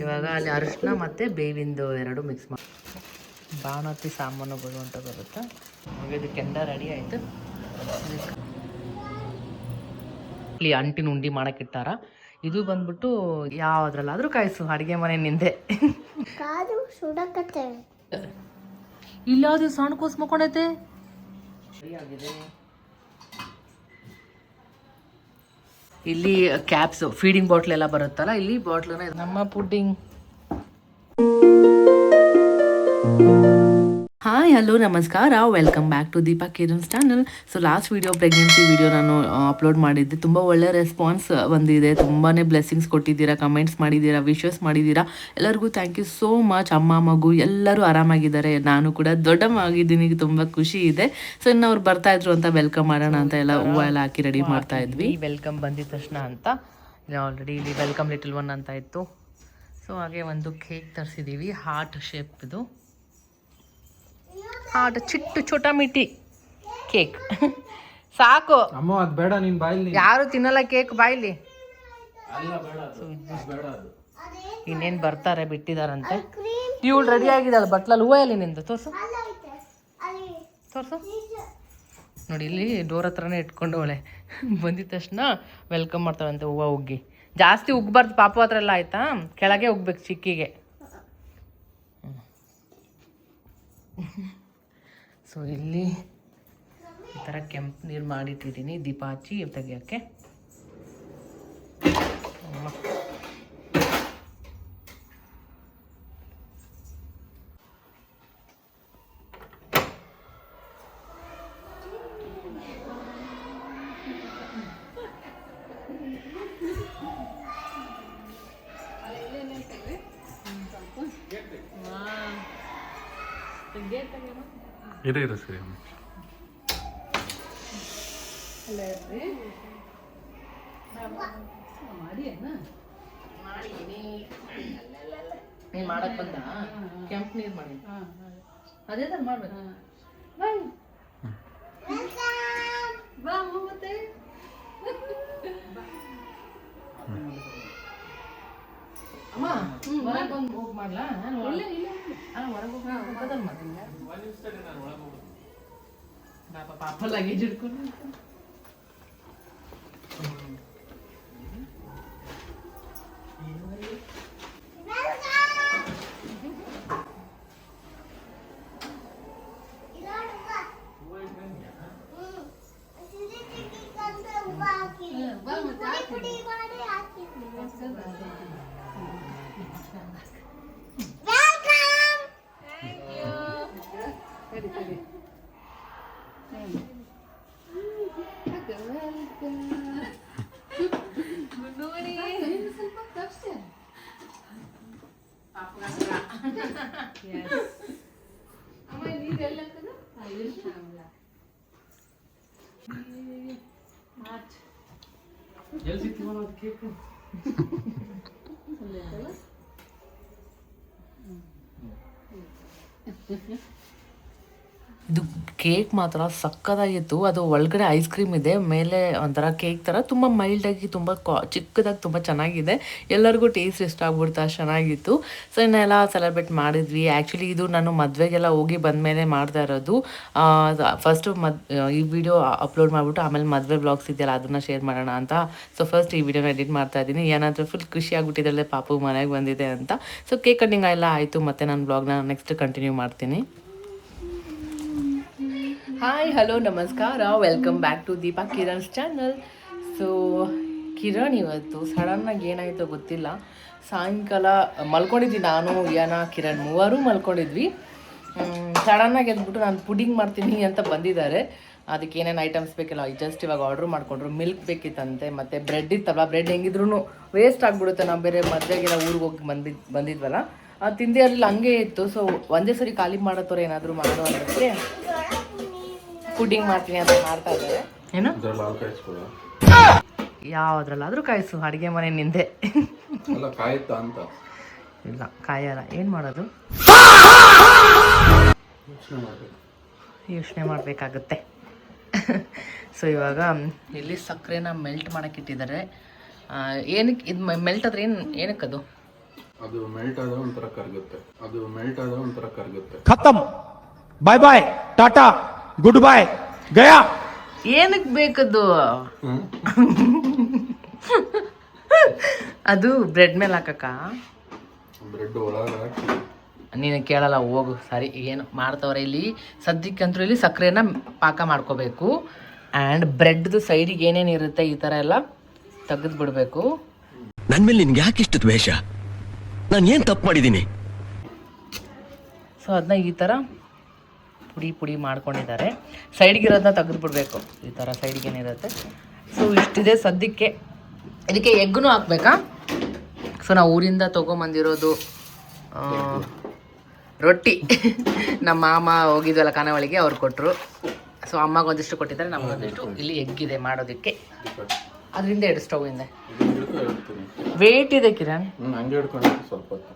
ಇವಾಗ ಅಲ್ಲಿ ಅರಿಶಿನ ಮತ್ತು ಬೇವಿಂದು ಎರಡು ಮಿಕ್ಸ್ ಮಾಡಿ ಬಾಣತಿ ಸಾಮಾನುಗಳು ಅಂತ ಬರುತ್ತೆ. ಇದು ಕೆಂಡ ರೆಡಿ ಆಯಿತು. ಇಲ್ಲಿ ಅಂಟಿನ ಉಂಡಿ ಮಾಡೋಕ್ಕಿಟ್ಟಾರ. ಇದು ಬಂದ್ಬಿಟ್ಟು ಯಾವುದ್ರಲ್ಲಾದರೂ ಕಾಯಿಸು, ಅಡುಗೆ ಮನೆ ನಿಂದೆ. ಇಲ್ಲಾದ್ರು ಸಣ್ಣ ಕೂಸು ಮಕ್ಕೊಂಡೈತೆ. ಇಲ್ಲಿ ಕ್ಯಾಪ್ಸ್ ಫೀಡಿಂಗ್ ಬಾಟ್ಲ್ ಎಲ್ಲ ಬರುತ್ತಲ್ಲ, ಇಲ್ಲಿ ಬಾಟ್ಲನ್ನ ನಮ್ಮ ಪುಡ್ಡಿಂಗ್. ಹಾಯ್ ಹಲೋ ನಮಸ್ಕಾರ, welcome back to Deepa Kiran's channel. So last video pregnancy video ನಾನು ಅಪ್ಲೋಡ್ ಮಾಡಿದ್ದೆ. ತುಂಬ ಒಳ್ಳೆ ರೆಸ್ಪಾನ್ಸ್ ಬಂದಿದೆ. ತುಂಬಾ ಬ್ಲೆಸ್ಸಿಂಗ್ಸ್ ಕೊಟ್ಟಿದ್ದೀರಾ, ಕಮೆಂಟ್ಸ್ ಮಾಡಿದ್ದೀರಾ, ವಿಶಸ್ ಮಾಡಿದ್ದೀರಾ. ಎಲ್ಲರಿಗೂ ಥ್ಯಾಂಕ್ ಯು ಸೋ ಮಚ್. ಅಮ್ಮ ಮಗು ಎಲ್ಲರೂ ಆರಾಮಾಗಿದ್ದಾರೆ. ನಾನು ಕೂಡ ದೊಡ್ಡಮ್ಮ ಆಗಿದ್ದೀನಿ, ತುಂಬ ಖುಷಿ ಇದೆ. ಸೊ ಇನ್ನು ಅವ್ರು ಬರ್ತಾ ಇದ್ರು ಅಂತ ವೆಲ್ಕಮ್ ಮಾಡೋಣ ಅಂತ ಎಲ್ಲ ಹೂವು ಎಲ್ಲ ಹಾಕಿ ರೆಡಿ ಮಾಡ್ತಾ ಇದ್ವಿ. ವೆಲ್ಕಮ್ ಬಂದಿದ ತಕ್ಷಣ ಅಂತ ಆಲ್ರೆಡಿ ಇಲ್ಲಿ ವೆಲ್ಕಮ್ ಲಿಟಲ್ ಒನ್ ಅಂತ ಇತ್ತು. ಸೊ ಹಾಗೆ ಒಂದು ಕೇಕ್ ತರಿಸಿದ್ದೀವಿ, ಹಾರ್ಟ್ ಶೇಪ್. ಇದು ಹಾರ್ಟ್ ಚಿಟ್ಟು ಚೋಟ ಮಿಟಿ ಕೇಕ್ ಸಾಕು. ಬೇಡ ನೀನ್ ಬಾಯಿಲಿ, ಯಾರು ತಿನ್ನಲ್ಲ ಕೇಕ್ ಬಾಯಿಲಿ. ಇನ್ನೇನು ಬರ್ತಾರೆ ಬಿಟ್ಟಿದಾರಂತೆ. ಇವಳು ರೆಡಿ ಆಗಿದ್ದಾಳೆ ಬಟ್ಲಲ್ಲಿ. ಹೂವು ಎಲ್ಲಿ ನಿಂದು ತೋರ್ಸು ತೋರ್ಸು. ನೋಡಿ ಇಲ್ಲಿ ಡೋರ್ ಹತ್ರನೇ ಇಟ್ಕೊಂಡು ಅವಳೆ ಬಂದಿದ ತಕ್ಷಣ ವೆಲ್ಕಮ್ ಮಾಡ್ತಾವಂತೆ. ಹೂವು ಉಗ್ಗಿ ಜಾಸ್ತಿ ಉಗ್ಬಾರ್ದು ಪಾಪು ಹತ್ರ ಎಲ್ಲ, ಆಯ್ತಾ? ಕೆಳಗೆ ಉಗ್ಬೇಕು ಚಿಕ್ಕಿಗೆ. ಸೊ ಇಲ್ಲಿ ಈ ಥರ ಕೆಂಪು ನೀರು ಮಾಡಿಟ್ಟಿದ್ದೀನಿ ದೀಪ ಹಚ್ಚಿ ತೆಗಿಯೋಕ್ಕೆ. ಇರು ಸರಿ ನೀನು ಮಾಡಕ್ ಬಂದ ಕೆಂಪು ನೀರು ಮಾಡಿ ಅದೇ ಥರ ಮಾಡ್ಬೇಕು. ಮತ್ತೆ ಅಮ್ಮ ಹೊರಗೆ ಬಂದು ಹೋಗಿ ಮಾಡ್ಲಾ? ಹೊರಗೆ ಹೋಗಿ ಮಾಡ್ತೀನಿ ಪಾಪ ಲಗೇಜ್ ಇಟ್ಕೊಂಡು. ಇದು ಕೇಕ್ ಮಾತ್ರ ಸಕ್ಕದಾಗಿತ್ತು. ಅದು ಒಳಗಡೆ ಐಸ್ ಕ್ರೀಮ್ ಇದೆ, ಮೇಲೆ ಒಂಥರ ಕೇಕ್ ಥರ ತುಂಬ ಮೈಲ್ಡಾಗಿ, ತುಂಬ ಚಿಕ್ಕದಾಗಿ, ತುಂಬ ಚೆನ್ನಾಗಿದೆ. ಎಲ್ಲರಿಗೂ ಟೇಸ್ಟ್ ಇಷ್ಟ ಆಗ್ಬಿಡ್ತಾ, ಚೆನ್ನಾಗಿತ್ತು. ಸೊ ಇನ್ನೆಲ್ಲ ಸೆಲೆಬ್ರೇಟ್ ಮಾಡಿದ್ವಿ. ಆ್ಯಕ್ಚುಲಿ ಇದು ನಾನು ಮದುವೆಗೆಲ್ಲ ಹೋಗಿ ಬಂದಮೇಲೆ ಮಾಡ್ತಾ ಇರೋದು. ಫಸ್ಟು ಈ ವಿಡಿಯೋ ಅಪ್ಲೋಡ್ ಮಾಡಿಬಿಟ್ಟು ಆಮೇಲೆ ಮದುವೆ ಬ್ಲಾಗ್ಸ್ ಇದೆಯಲ್ಲ ಅದನ್ನು ಶೇರ್ ಮಾಡೋಣ ಅಂತ. ಸೊ ಫಸ್ಟ್ ಈ ವಿಡಿಯೋನ ಎಡಿಟ್ ಮಾಡ್ತಾ ಇದ್ದೀನಿ. ಏನಾದರೂ ಫುಲ್ ಖುಷಿ ಆಗ್ಬಿಟ್ಟಿದ್ದಲ್ಲೇ ಪಾಪು ಮನೆಗೆ ಬಂದಿದೆ ಅಂತ. ಸೊ ಕೇಕ್ ಕಟ್ಟಿಂಗ್ ಎಲ್ಲ ಆಯಿತು. ಮತ್ತು ನಾನು ಬ್ಲಾಗ್ನ ನೆಕ್ಸ್ಟ್ ಕಂಟಿನ್ಯೂ ಮಾಡ್ತೀನಿ. ಹಾಯ್ ಹಲೋ ನಮಸ್ಕಾರ, welcome back to Deepa Kiran's channel. So Kiran ಇವತ್ತು ಸಡನ್ನಾಗಿ ಏನಾಯಿತೋ ಗೊತ್ತಿಲ್ಲ, ಸಾಯಂಕಾಲ ಮಲ್ಕೊಂಡಿದ್ವಿ. ನಾನು ಕಿರಣ್ ಮೂವರು ಮಲ್ಕೊಂಡಿದ್ವಿ. ಸಡನ್ನಾಗಿ ಎದ್ಬಿಟ್ಟು ನಾನು ಪುಡಿಂಗ್ ಮಾಡ್ತೀನಿ ಅಂತ ಬಂದಿದ್ದಾರೆ. ಅದಕ್ಕೆ ಏನೇನು ಐಟಮ್ಸ್ ಬೇಕಿಲ್ಲ ಜಸ್ಟ್ ಇವಾಗ ಆರ್ಡ್ರ್ ಮಾಡಿಕೊಂಡ್ರು. ಮಿಲ್ಕ್ ಬೇಕಿತ್ತಂತೆ, ಮತ್ತು ಬ್ರೆಡ್ ಇತ್ತಲ್ಲ, ಬ್ರೆಡ್ ಹೆಂಗಿದ್ರು ವೇಸ್ಟ್ ಆಗಿಬಿಡುತ್ತೆ. ನಾವು ಬೇರೆ ಮದುವೆಗೆಲ್ಲ ಊರಿಗೆ ಹೋಗಿ ಬಂದಿದ್ವಲ್ಲ, ಅದು ತಿಂದೇ ಇರಲಿಲ್ಲ, ಹಂಗೆ ಇತ್ತು. ಸೊ ಒಂದೇ ಸರಿ ಖಾಲಿ ಮಾಡೋತ್ತವ್ರು ಏನಾದರೂ ಮಾಡೋ ಅನ್ನೋಕ್ಕೆ ಪುಡ್ಡಿಂಗ್ ಮಾಡ್ತೀನಿ ಅಂತ ಮಾಡ್ತಾ ಇದ್ದಾರೆ. ಏನು ಯಾವುದ್ರಲ್ಲಾದರೂ ಕಾಯಿಸು, ಅಡುಗೆ ಮನೆ ನಿಂದೆ. ಇಲ್ಲ ಕಾಯಲ್ಲ, ಏನು ಮಾಡೋದು, ಯೋಚನೆ ಮಾಡಬೇಕಾಗುತ್ತೆ. ಸೊ ಇವಾಗ ಇಲ್ಲಿ ಸಕ್ಕರೆನ ಮೆಲ್ಟ್ ಮಾಡೋಕ್ಕಿಟ್ಟಿದ್ದಾರೆ. ಏನಕ್ಕೆ ಇದು ಮೆಲ್ಟ್ ಆದ್ರೆ ಏನಕ್ಕದು? ಅದು ಮೆಲ್ಟ್ ಆದ ಒಂಥರ ಕರಗುತ್ತೆ. खत्म, bye bye, tata, good bye, गया. ಏನಕ್ಕೆ ಬೇಕದು? ಅದು ಬ್ರೆಡ್ ಮೇಲೆ ಹಾಕಕ್ಕ? ಬ್ರೆಡ್ ಒಳಗೆ ಹಾಕಿ ನೀನು ಕೇಳಲ್ಲ, ಹೋಗು. ಸರಿ, ಏನು ಮಾಡ್ತವ್ರೆ ಇಲ್ಲಿ ಸದ್ಯಕ್ಕಂತೂ ಇಲ್ಲಿ ಸಕ್ಕರೆನ ಪಾಕ ಮಾಡ್ಕೋಬೇಕು. ಆ್ಯಂಡ್ ಬ್ರೆಡ್ದು ಸೈಡಿಗೆ ಏನೇನು ಇರುತ್ತೆ ಈ ಥರ ಎಲ್ಲ ತೆಗೆದು ಬಿಡಬೇಕು. ನನ್ನ ಮೇಲೆ ನಿನ್ಗೆ ಯಾಕೆ ಇಷ್ಟು ದ್ವೇಷ? ನಾನು ಏನು ತಪ್ಪು ಮಾಡಿದ್ದೀನಿ? ಸೊ ಅದನ್ನ ಈ ಥರ ಪುಡಿ ಮಾಡ್ಕೊಂಡಿದ್ದಾರೆ. ಸೈಡ್ಗಿರೋದನ್ನ ತೆಗೆದು ಬಿಡಬೇಕು. ಈ ಥರ ಸೈಡ್ಗೆ ಏನಿರುತ್ತೆ. ಸೊ ಇಷ್ಟಿದೆ ಸದ್ಯಕ್ಕೆ. ಇದಕ್ಕೆ ಎಗ್ಗು ಹಾಕ್ಬೇಕಾ? ಸೊ ನಾವು ಊರಿಂದ ತೊಗೊಂಬಂದಿರೋದು ರೊಟ್ಟಿ ನಮ್ಮ ಮಾಮ ಹೋಗಿದ್ವಲ್ಲ ಖಾನಾವಳಿಗೆ, ಅವ್ರು ಕೊಟ್ಟರು. ಸೊ ಅಮ್ಮಗೆ ಒಂದಿಷ್ಟು ಕೊಟ್ಟಿದ್ದಾರೆ, ನಮಗೊಂದಿಷ್ಟು. ಇಲ್ಲಿ ಎಗ್ಗಿದೆ ಮಾಡೋದಕ್ಕೆ. ಅದರಿಂದ 2 ಸ್ಟವ್ ಇದೆ. ವೇಟ್ ಇದೆ ಕಿರಣ್. ಹಂಗೆ ಹಿಡ್ಕೊಂಡು ಸ್ವಲ್ಪ ಹೊತ್ತು.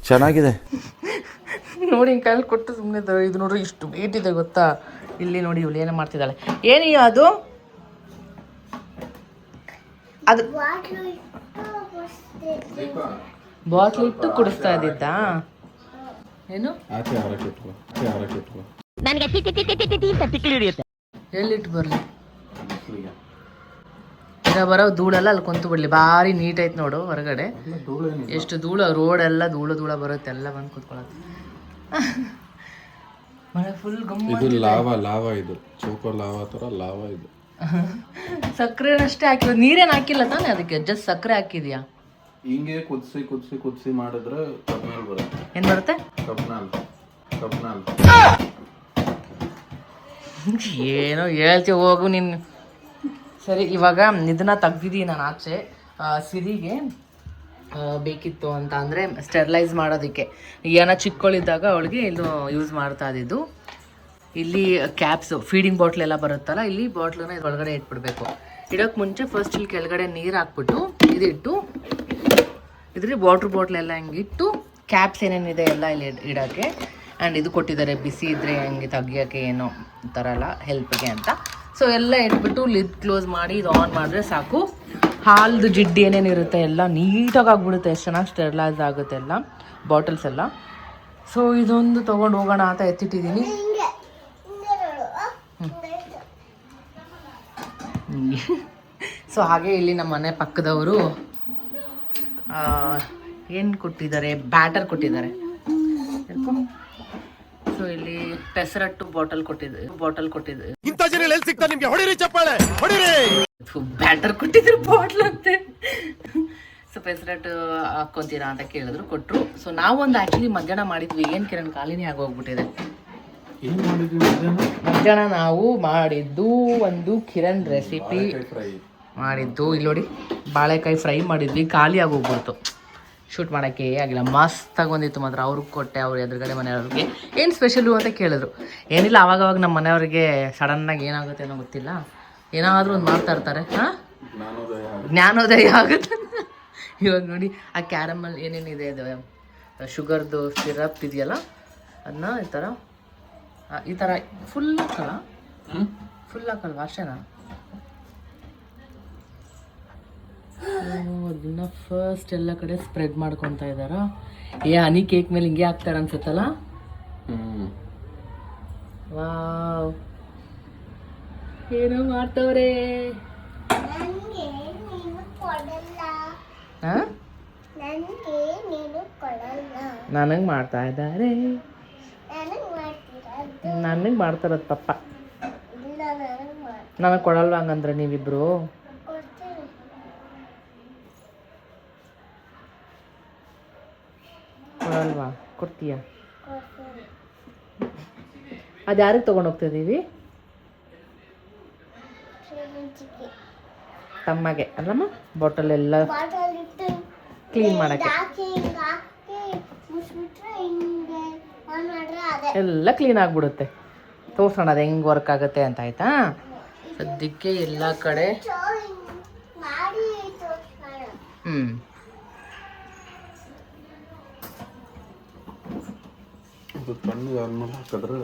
ಚೆನ್ನಾಗಿದೆ ನೋಡಿ, ಹಿಂಗೆ ಕೈಲಿ ಕೊಟ್ಟು ಸುಮ್ಮನೆ ಇದು ನೋಡ್ರಿ, ಇಷ್ಟು ವೇಟ್ ಇದೆ ಗೊತ್ತಾ? ಇಲ್ಲಿ ನೋಡಿ, ಇವಳು ಏನೋ ಮಾಡ್ತಿದ್ದಾಳೆ. ಏನಿ ಅದು ಅದು ಬಾಟ್ಲ್ ಇಟ್ಟು ಕುಡಿಸ್ತಾ ಇದ್ದಿದ್ದ? ಏನು ಎಲ್ಲಿಟ್ಟು ಬರಲಿ? ಬರೋ ಧೂಳೆಲ್ಲ ಅಲ್ಲಿ ಕುಂತು ಬಿಡ್ಲಿ. ಭಾರಿ ನೀಟ್ ಐತೆ ನೋಡು ಹೊರಗಡೆ. ಎಷ್ಟು ಧೂಳು, ರೋಡ್ ಎಲ್ಲ ಧೂಳು ಬರುತ್ತೆ, ಎಲ್ಲ ಬಂದು ಕುತ್ಕೊಳ್ಳೋದು. ಮಳೆ ಫುಲ್ ಇದು ಲಾವಾ ಇದು ಚೋಕೋ ಲಾವಾ ತರ ಲಾವಾ ಇದು. ಸಕ್ಕರೆನಷ್ಟೇ ಹಾಕಿಲ್ಲ, ನೀರೇನು ಹಾಕಿಲ್ಲ ತಾನೇ ಅದಕ್ಕೆ? ಜಸ್ಟ್ ಸಕ್ಕರೆ ಹಾಕಿದ್ಯಾ? ಹಿಂಗೆ ಕುದಿಸಿ ಮಾಡಿದ್ರೆ ಕಬ್ನಾಲ್ ಬರುತ್ತೆ. ಏನ್ ಬರುತ್ತೆ? ಕಬ್ನಾಲ್. ಏನೋ ಹೇಳ್ತೀವಿ, ಹೋಗು ನೀನು. ಸರಿ, ಇವಾಗ ಇದನ್ನ ತೆಗ್ದಿದ್ದೀನಿ ನಾನು ಆಚೆ. ಸಿರಿಗೆ ಬೇಕಿತ್ತು ಅಂತ ಅಂದರೆ ಸ್ಟೆರಿಲೈಸ್ ಮಾಡೋದಕ್ಕೆ. ಏನೋ ಚಿಕ್ಕವಳಿದ್ದಾಗ ಅವಳಿಗೆ ಇದು ಯೂಸ್ ಮಾಡ್ತಾ ಇದ್ದಿದ್ದು. ಇಲ್ಲಿ ಕ್ಯಾಪ್ಸು, ಫೀಡಿಂಗ್ ಬಾಟ್ಲ್ ಎಲ್ಲ ಬರುತ್ತಲ್ಲ, ಇಲ್ಲಿ ಬಾಟ್ಲನ್ನ ಒಳಗಡೆ ಇಟ್ಬಿಡ್ಬೇಕು. ಇಡೋಕ್ಕೆ ಮುಂಚೆ ಫಸ್ಟ್ ಇಲ್ಲಿ ಕೆಳಗಡೆ ನೀರು ಹಾಕ್ಬಿಟ್ಟು ಇದಿಟ್ಟು ಇದ್ರಲ್ಲಿ ವಾಟ್ರ್ ಬಾಟ್ಲ್ ಎಲ್ಲ ಹಿಂಗೆ ಇಟ್ಟು ಕ್ಯಾಪ್ಸ್ ಏನೇನಿದೆ ಎಲ್ಲ ಇಲ್ಲಿ ಇಡೋಕ್ಕೆ. ಆ್ಯಂಡ್ ಇದು ಕೊಟ್ಟಿದ್ದಾರೆ, ಬಿಸಿ ಇದ್ದರೆ ಹಂಗೆ ತೆಗಿಯೋಕ್ಕೆ ಏನೋ ಈ ಥರ ಎಲ್ಲ ಹೆಲ್ಪ್ಗೆ ಅಂತ. ಸೊ ಎಲ್ಲ ಇಟ್ಬಿಟ್ಟು ಲಿಡ್ ಕ್ಲೋಸ್ ಮಾಡಿ ಇದು ಆನ್ ಮಾಡಿದ್ರೆ ಸಾಕು. ಹಾಲ್ದು ಜಿಡ್ಡು ಏನೇನಿರುತ್ತೆ ಎಲ್ಲ ನೀಟಾಗಿ ಆಗ್ಬಿಡುತ್ತೆ. ಎಷ್ಟು ಚೆನ್ನಾಗಿ ಸ್ಟೆರಿಲೈಸ್ ಆಗುತ್ತೆ ಎಲ್ಲ ಬಾಟಲ್ಸ್ ಎಲ್ಲ. ಸೊ ಇದೊಂದು ತೊಗೊಂಡು ಹೋಗೋಣ ಅಂತ ಎತ್ತಿಟ್ಟಿದ್ದೀನಿ. ಸೊ ಹಾಗೆ ಇಲ್ಲಿ ನಮ್ಮ ಮನೆ ಪಕ್ಕದವರು ಏನು ಕೊಟ್ಟಿದ್ದಾರೆ, ಬ್ಯಾಟರ್ ಕೊಟ್ಟಿದ್ದಾರೆ. ಸೊ ಇಲ್ಲಿ ಪೆಸರಟ್ಟು ಬಾಟಲ್ ಕೊಟ್ಟಿದ್ದಾರೆ. ಇಂಥ ಜನ ಎಲ್ಲಿ ಸಿಗ್ತಾರೆ ನಿಮ್ಗೆ? ಹೊಡಿರಿ ಚಪ್ಪಾಳೆ, ಹೊಡಿರಿ. ಬ್ಯಾಟರ್ ಕೊಟ್ಟಿದ್ರು ಬಾಟ್ಲ್ ಅಂತೆ. ಸೊ ಪೆಸರಟ್ಟು ಹಾಕ್ಕೊಂತೀರಾ ಅಂತ ಕೇಳಿದ್ರು, ಕೊಟ್ಟರು. ಸೊ ನಾವೊಂದು ಆ್ಯಕ್ಚುಲಿ ಮಧ್ಯಾಹ್ನ ಮಾಡಿದ್ವಿ. ಏನು ಕಿರಣ್, ಖಾಲಿನೇ ಆಗೋಗ್ಬಿಟ್ಟಿದೆ. ಮಧ್ಯಾಹ್ನ ನಾವು ಮಾಡಿದ್ದು ಒಂದು ಕಿರಣ್ ರೆಸಿಪಿ ಮಾಡಿದ್ದು. ಇಲ್ಲಿ ನೋಡಿ, ಬಾಳೆಕಾಯಿ ಫ್ರೈ ಮಾಡಿದ್ವಿ. ಖಾಲಿ ಆಗೋಗ್ಬಿಡ್ತು, ಶೂಟ್ ಮಾಡೋಕ್ಕೆ ಆಗಿಲ್ಲ. ಮಸ್ತಾಗಿ ಬಂದಿತ್ತು ಮಾತ್ರ. ಅವ್ರಿಗೆ ಕೊಟ್ಟೆ, ಅವ್ರ ಎದುರುಗಡೆ ಮನೆಯವ್ರಿಗೆ. ಏನು ಸ್ಪೆಷಲು ಅಂತ ಕೇಳಿದ್ರು. ಏನಿಲ್ಲ, ಆವಾಗವಾಗ ನಮ್ಮ ಮನೆಯವ್ರಿಗೆ ಸಡನ್ನಾಗಿ ಏನಾಗುತ್ತೆ ಅನ್ನೋ ಗೊತ್ತಿಲ್ಲ, ಏನಾದರೂ ಒಂದು ಮಾಡ್ತಾ ಇರ್ತಾರೆ. ಹಾಂ, ಜ್ಞಾನೋದಯ ಆಗುತ್ತೆ. ಇವಾಗ ನೋಡಿ, ಆ ಕ್ಯಾರಮಲ್ ಏನೇನಿದೆ, ಅದು ಶುಗರ್ದು ಸಿರಪ್ ಇದೆಯಲ್ಲ, ಅದನ್ನ ಈ ಥರ ಫುಲ್ ಹಾಕಲ್ವಾ? ಅಷ್ಟೇನಾ? ಅದನ್ನ ಫಸ್ಟ್ ಎಲ್ಲ ಕಡೆ ಸ್ಪ್ರೆಡ್ ಮಾಡ್ಕೊತಾ ಇದ್ದಾರ. ಹನಿ ಕೇಕ್ ಮೇಲೆ ಹಿಂಗೆ ಹಾಕ್ತಾರ ಅನ್ಸುತ್ತಲ್ಲ. ವಾವ್, ಏನೋ ಮಾಡ್ತವ್ರೆ. ನನಗೆ ಮಾಡ್ತಾ ಇದ್ದಾರೆ, ನನಗೆ ಮಾಡ್ತಾರದು ಪಪ್ಪ. ನನಗೆ ಕೊಡಲ್ವ ಹಂಗಂದ್ರೆ ನೀವಿಬ್ರು? ಕೊಡಲ್ವಾ? ಕೊಡ್ತೀಯ? ಅದು ಯಾರಿಗೆ ತೊಗೊಂಡು ಹೋಗ್ತಿದ್ದೀವಿ? ತಮ್ಮಗೆ ಅಲ್ಲಮ್ಮ? ಬಾಟಲ್ ಎಲ್ಲ ಕ್ಲೀನ್ ಮಾಡೋಕ್ಕೆ ಎಲ್ಲ ಕ್ಲೀನ್ ಆಗಿಬಿಡುತ್ತೆ. ತೋರಿಸೋಣ ಅದು ಹೆಂಗೆ ವರ್ಕ್ ಆಗುತ್ತೆ ಅಂತ, ಆಯಿತಾ? ಸದ್ಯಕ್ಕೆ ಎಲ್ಲ ಕಡೆ ತಣ್ಣಗೆ ಆದ್ಮೇಲೆ ಹಾಕಿದ್ರೆ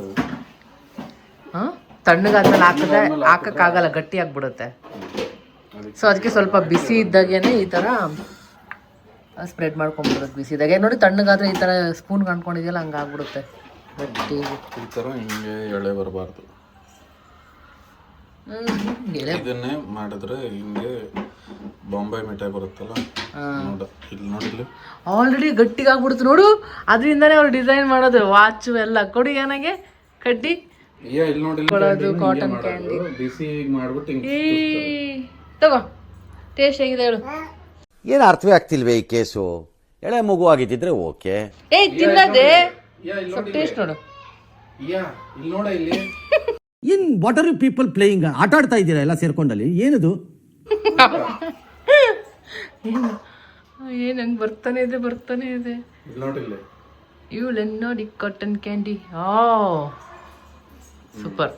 ತಣ್ಣಗಾದ್ಮೇಲೆ ಹಾಕಕ್ಕಾಗಲ್ಲ, ಗಟ್ಟಿ ಆಗ್ಬಿಡುತ್ತೆ. ಸೊ ಅದಕ್ಕೆ ಸ್ವಲ್ಪ ಬಿಸಿ ಇದ್ದಾಗೇನೆ ಈ ಥರ ಸ್ಪ್ರೆಡ್ ಮಾಡ್ಕೊಂಡ್ಬಿಡುತ್ತೆ. ಬಿಸಿ ಇದ್ದಾಗೆ ನೋಡಿ, ತಣ್ಣಗಾದ್ರೆ ಈ ಥರ ಸ್ಪೂನ್ ಕಂಡ್ಕೊಂಡಿದೆಯಲ್ಲ ಹಂಗೆ ಆಗ್ಬಿಡುತ್ತೆ ಗಟ್ಟಿ. ಈ ಥರ ಹಿಂಗೆ ಎಳೆ ಬರಬಾರ್ದು. ಇದನ್ನೇ ಮಾಡಿದ್ರೆ ಹಿಂಗೆ ಬಾಂಬೆ ಮಿಠಾಯಿ ಬರುತ್ತಲ್ಲ, ಇಲ್ಲಿ ನೋಡಿಲ್ಲ ಆಲ್ರೆಡಿ ಗಟ್ಟಿಗಾಗ್ಬಿಡುತ್ತೆ ನೋಡು. ಅದರಿಂದನೇ ಅವ್ರು ಡಿಸೈನ್ ಮಾಡೋದು ವಾಚು ಎಲ್ಲ. ಕೊಡಿ ನನಗೆ ಕಡ್ಡಿ ಕೊಡೋದು, ಕಾಟನ್ ಕ್ಯಾಂಡಿ ಬಿಸಿ ಮಾಡ್ಬಿಟ್ಟು ತಗೋ. ಟೇಸ್ಟ್ ಹೇಗಿದೆ ಹೇಳು. ಏನು ಅರ್ಥವೇ ಆಗ್ತಿಲ್ವೇ ಈ ಕೇಸು? ಎಳೆ ಮಗು ಆಗಿದ್ದಿದ್ರೆ ಓಕೆ. ತಿನ್ನದೆ ಟೇಸ್ಟ್ ನೋಡು. ಇಲ್ಲಿ ನೋಡ ಇಲ್ಲಿ in what are you people playing? ಆಟ ಆಡ್ತಾ ಇದ್ದೀರಾ ಎಲ್ಲ ಸೇರ್ಕೊಂಡಲ್ಲಿ? ಏನದು? ಏನ್ ಹಂಗ್ ಬರ್ತಾನೆ ಇದೆ ನೋಡಿಲ್ಲ. ಇವಳು ನೋಡಿ ಕಾಟನ್ ಕ್ಯಾಂಡಿ. ಸೂಪರ್.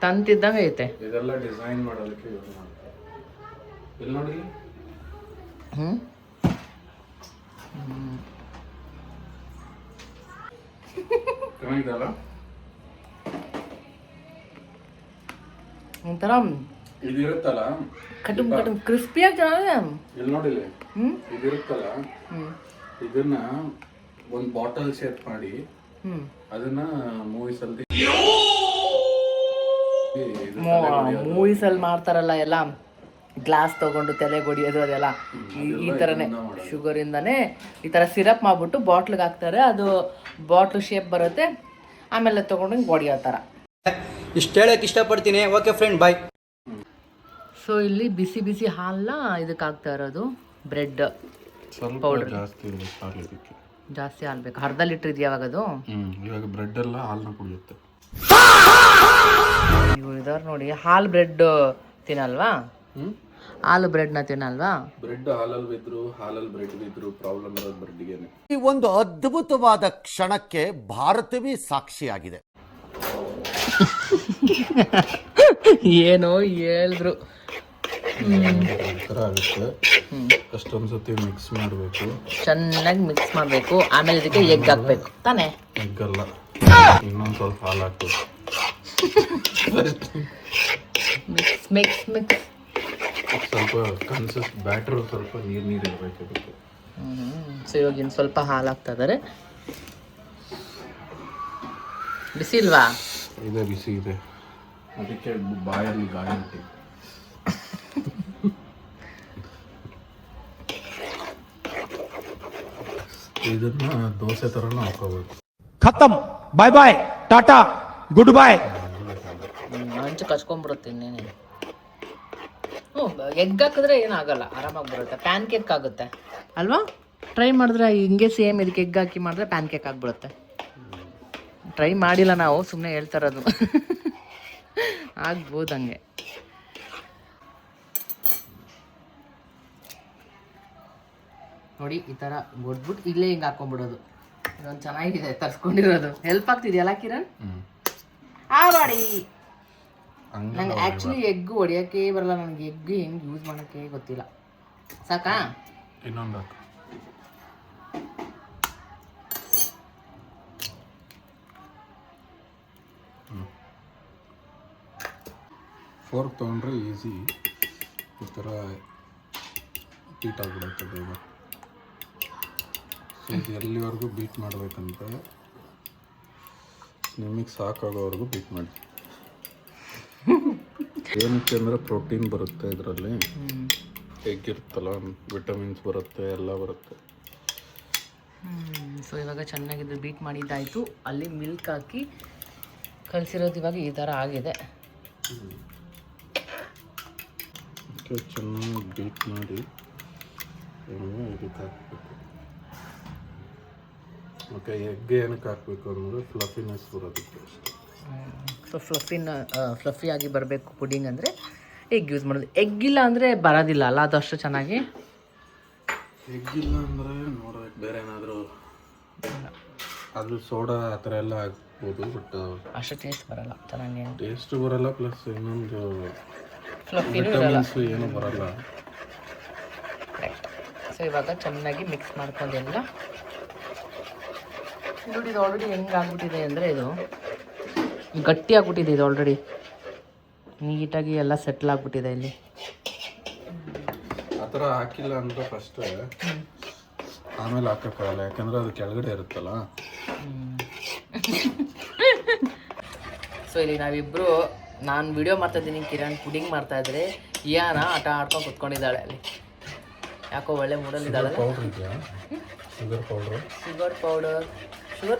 ತಂತಿದ್ದಂಗೆ ಐತೆ. ಇದೆಲ್ಲ ಡಿಸೈನ್ ಮಾಡೋದಕ್ಕೆ ಯೂಸ್ ಮಾಡ್ತಾರೆ. ಇಲ್ಲಿ ನೋಡಿಲ್ಲ. ಚೆನ್ನಾಗಿದಲ್ಲ. ಒಂಥರ ಇದಿರುತ್ತಲ್ಲ ಕಟುಮ್ ಕ್ರಿಸ್ಪಿಯಾಗಿ ಚೆನ್ನಾಗಿದೆ. ಇಲ್ಲಿ ನೋಡಿಲ್ಲ, ಇದಿರುತ್ತಲ್ಲ, ಇದನ್ನ ಒಂದು ಬಾಟಲ್ ಶೇಪ್ ಮಾಡಿ ಅದನ್ನ ಮೂವೀಸ್ ಅಲ್ಲಿ ಮಾಡ್ತಾರಲ್ಲ ಎಲ್ಲ, ಗ್ಲಾಸ್ ತಗೊಂಡು ತಲೆಗೆ ಹೊಡಿಯೋದು ಅದೆಲ್ಲ ಈ ಥರನೇ. ಶುಗರಿಂದನೇ ಈ ಥರ ಸಿರಪ್ ಮಾಡಿಬಿಟ್ಟು ಬಾಟ್ಲಿಗೆ ಹಾಕ್ತಾರೆ. ಅದು ಬಾಟ್ಲು ಶೇಪ್ ಬರುತ್ತೆ. ಆಮೇಲೆ ತೊಗೊಂಡು ಹಿಂಗೆ ಹೊಡಿಯೋ ಥರ. ಇಷ್ಟು ಹೇಳಕ್ಕೆ ಇಷ್ಟಪಡ್ತೀನಿ. ಓಕೆ ಫ್ರೆಂಡ್, ಬಾಯ್. ಸೊ ಇಲ್ಲಿ ಬಿಸಿ ಬಿಸಿ ಹಾಲನ್ನ ಇದಕ್ಕೆ ಹಾಕ್ತಾ ಇರೋದು. ಬ್ರೆಡ್ ಸ್ವಲ್ಪ ಪೌಡರ್ ಜಾಸ್ತಿ ಹಾಲು ಬೇಕು. ಅರ್ಧ ಲೀಟ್ರ್ ಇದೆಯಾ ಅವಾಗ ಅದು? ಇವಾಗ ಬ್ರೆಡ್ ಎಲ್ಲ ಹಾಲನ್ನ ಕುಡಿಯುತ್ತೆ. ಇವ್ರು ಇದಾರೆ ನೋಡಿ, ಹಾಲು ಬ್ರೆಡ್ ತಿನ್ನಲ್ವಾ? ಹಾಲು ಬ್ರೆಡ್ನ ತಿನ್ನಲ್ವಾ? ಬ್ರೆಡ್ ಹಾಲಲ್ಲಿ ಬಿದ್ರು, ಹಾಲಲ್ಲಿ ಬ್ರೆಡ್ ಬಿದ್ರು ಪ್ರಾಬ್ಲಮ್ ಇರೋದು ಬ್ರೆಡ್ಗೆ. ಈ ಒಂದು ಅದ್ಭುತವಾದ ಕ್ಷಣಕ್ಕೆ ಭಾರತವೇ ಸಾಕ್ಷಿಯಾಗಿದೆ. ಏನೋ ಹೇಳಿದ್ರು. ಆಗುತ್ತೆ. ಅಷ್ಟೊಂದ್ಸತಿ ಮಿಕ್ಸ್ ಮಾಡಬೇಕು, ಚೆನ್ನಾಗಿ ಮಿಕ್ಸ್ ಮಾಡಬೇಕು. ಆಮೇಲೆ ಇದಕ್ಕೆ ಎಗ್ ಹಾಕ್ಬೇಕು ತಾನೇ? ಎಗ್ ಅಲ್ಲ, ಇನ್ನೊಂದು ಸ್ವಲ್ಪ ಹಾಲು ಹಾಕ್ಬೇಕು. ಮಿಕ್ಸ್ ಸ್ವಲ್ಪ ಬ್ಯಾಟ್ರ್ ಸ್ವಲ್ಪ ನೀರು ಇರಬೇಕು ಅದಕ್ಕೆ. ಸೊ ಇವಾಗ ಇನ್ನು ಸ್ವಲ್ಪ ಹಾಲು ಹಾಕ್ತಾ ಇದ್ದಾರೆ. ಬಿಸಿ ಇಲ್ವಾ? ಇದೆ, ಬಿಸಿ ಇದೆ. ಅದಕ್ಕೆ ಬಾಯಲ್ಲಿ ಗಾಯ ಇಟ್ಟು ಇದನ್ನ ದೋಸೆ ಥರನೂ ಹಾಕೋಬೇಕು. खत्म, bye bye, tata, good bye. ಹಂಚು ಕಚ್ಕೊಂಡ್ಬಿಡುತ್ತೆ ಇನ್ನೇನೆ. ಎಗ್ ಹಾಕಿದ್ರೆ ಏನಾಗಲ್ಲ, ಆರಾಮಾಗಿ ಬರುತ್ತೆ. ಪ್ಯಾನ್ ಕೇಕ್ ಆಗುತ್ತೆ ಅಲ್ವಾ? ಟ್ರೈ ಮಾಡಿದ್ರೆ ಹಿಂಗೆ ಸೇಮ್ ಇದಕ್ಕೆ ಎಗ್ ಹಾಕಿ ಮಾಡಿದ್ರೆ ಪ್ಯಾನ್ ಕೇಕ್ ಆಗಿಬಿಡುತ್ತೆ. ಟ್ರೈ ಮಾಡಿಲ್ಲ ನಾವು, ಸುಮ್ಮನೆ ಹೇಳ್ತಾ ಇರೋದು. ಆಗ್ಬೋದು ಹಂಗೆ. ನೋಡಿ ಈ ಥರ ಬಡ್ಬಿಟ್ಟು ಇಲ್ಲೇ ಹಿಂಗೆ ಹಾಕೊಂಡ್ಬಿಡೋದು. ಇದೊಂದು ಚೆನ್ನಾಗಿದೆ ತರಿಸ್ಕೊಂಡಿರೋದು. ಹೆಲ್ಪ್ ಆಗ್ತಿದೆಯಲ್ಲ ಕಿರಣ್? ಮಾಡಿ ನಂಗೆ ಆ್ಯಕ್ಚುಲಿ ಎಗ್ ಹೊಡಿಯೋಕ್ಕೆ ಬರಲ್ಲ. ನನಗೆ ಎಗ್ ಹೆಂಗೆ ಯೂಸ್ ಮಾಡೋಕ್ಕೆ ಗೊತ್ತಿಲ್ಲ. ಸಾಕಾ? ಇನ್ನೊಂದು ಹಾಕು. ಫೋರ್ಕ್ ತೊಗೊಂಡ್ರೆ ಈಸಿ. ಈ ಥರ ಬೀಟ್ ಆಗಿಬಿಡುತ್ತೆ ಬೇಗ. ಸೊ ಇದು ಎಲ್ಲಿವರೆಗೂ ಬೀಟ್ ಮಾಡಬೇಕಂತ ನಿಮಗೆ ಸಾಕಾಗೋವರೆಗೂ ಬೀಟ್ ಮಾಡಿ. ಏನಕ್ಕೆ ಅಂದರೆ ಪ್ರೋಟೀನ್ ಬರುತ್ತೆ ಇದರಲ್ಲಿ, ಎಗ್ ಇರುತ್ತಲ್ಲ, ವಿಟಮಿನ್ಸ್ ಬರುತ್ತೆ, ಎಲ್ಲ ಬರುತ್ತೆ. ಸೊ ಇವಾಗ ಚೆನ್ನಾಗಿದ್ದು ಬೀಟ್ ಮಾಡಿದ್ದಾಯಿತು. ಅಲ್ಲಿ ಮಿಲ್ಕ್ ಹಾಕಿ ಕಲಿಸಿರೋದು ಇವಾಗ ಈ ಥರ ಆಗಿದೆ. ಚೆನ್ನಾಗಿ ಬೀಟ್ ಮಾಡಿ ಇದಕ್ಕೆ ಹಾಕಬೇಕು. ಓಕೆ, ಎಗ್ ಏನಕ್ಕೆ ಹಾಕಬೇಕು ಅಂದರೆ ಫ್ಲಫಿನೆಸ್ ಬರೋದಕ್ಕೆ. ಸೊ ಫ್ಲಫಿಯಾಗಿ ಬರಬೇಕು ಪುಡಿಂಗ್ ಅಂದರೆ ಎಗ್ ಯೂಸ್ ಮಾಡೋದು. ಎಗ್ ಇಲ್ಲ ಅಂದರೆ ಬರೋದಿಲ್ಲ ಅಲ್ಲ ಅದು ಅಷ್ಟು ಚೆನ್ನಾಗಿ. ಎಗ್ ಇಲ್ಲ ಅಂದರೆ ನೋಡೋಕೆ ಬೇರೆ ಏನಾದರೂ ಅದು ಸೋಡಾ ಆ ಥರ ಎಲ್ಲ ಹಾಕ್ಬೋದು, ಬಟ್ ಅಷ್ಟು ಟೇಸ್ಟ್ ಬರಲ್ಲ, ಚೆನ್ನಾಗಿ ಟೇಸ್ಟು ಬರಲ್ಲ. ಪ್ಲಸ್ ಇನ್ನೊಂದು ಫ್ಲಫಿನೂ ವಿಟಮಿನ್ಸು ಏನೂ ಬರಲ್ಲ. ಸೊ ಇವಾಗ ಚೆನ್ನಾಗಿ ಮಿಕ್ಸ್ ಮಾಡ್ಕೊಂಡೆಲ್ಲ ನೋಡಿ ಇದು ಆಲ್ರೆಡಿ ಹೆಂಗೆ ಆಗ್ಬಿಟ್ಟಿದೆ ಅಂದರೆ ಇದು ಗಟ್ಟಿ ಆಗ್ಬಿಟ್ಟಿದೆ ಇದು ಆಲ್ರೆಡಿ ನೀಟಾಗಿ ಎಲ್ಲ ಸೆಟ್ಲ್ ಆಗ್ಬಿಟ್ಟಿದೆ ಇಲ್ಲಿ. ಆ ಥರ ಹಾಕಿಲ್ಲ ಅಂದ್ರೆ ಫಸ್ಟ್ ಆಮೇಲೆ ಹಾಕೋಕ್ಕಾಗಲ್ಲ, ಯಾಕಂದ್ರೆ ಅದು ಕೆಳಗಡೆ ಇರುತ್ತಲ್ಲ. ಸೊ ಇಲ್ಲಿ ನಾವಿಬ್ಬರು ನಾನು ವಿಡಿಯೋ ಮಾಡ್ತಾಯಿದ್ದೀನಿ, ಕಿರಣ್ ಪುಡಿಂಗ್ ಮಾಡ್ತಾಯಿದ್ರೆ ಇಯಾನ ಆಟ ಆಡ್ಕೊಂಡು ಕುತ್ಕೊಂಡಿದ್ದಾಳೆ ಅಲ್ಲಿ. ಯಾಕೋ ಒಳ್ಳೆ ಮೂಡಲ್ಲಿದ್ದಾಳೆ. ಪೌಡ್ರ್ ಇದೆಯಾ? Sugar powder? ಶುಗರ್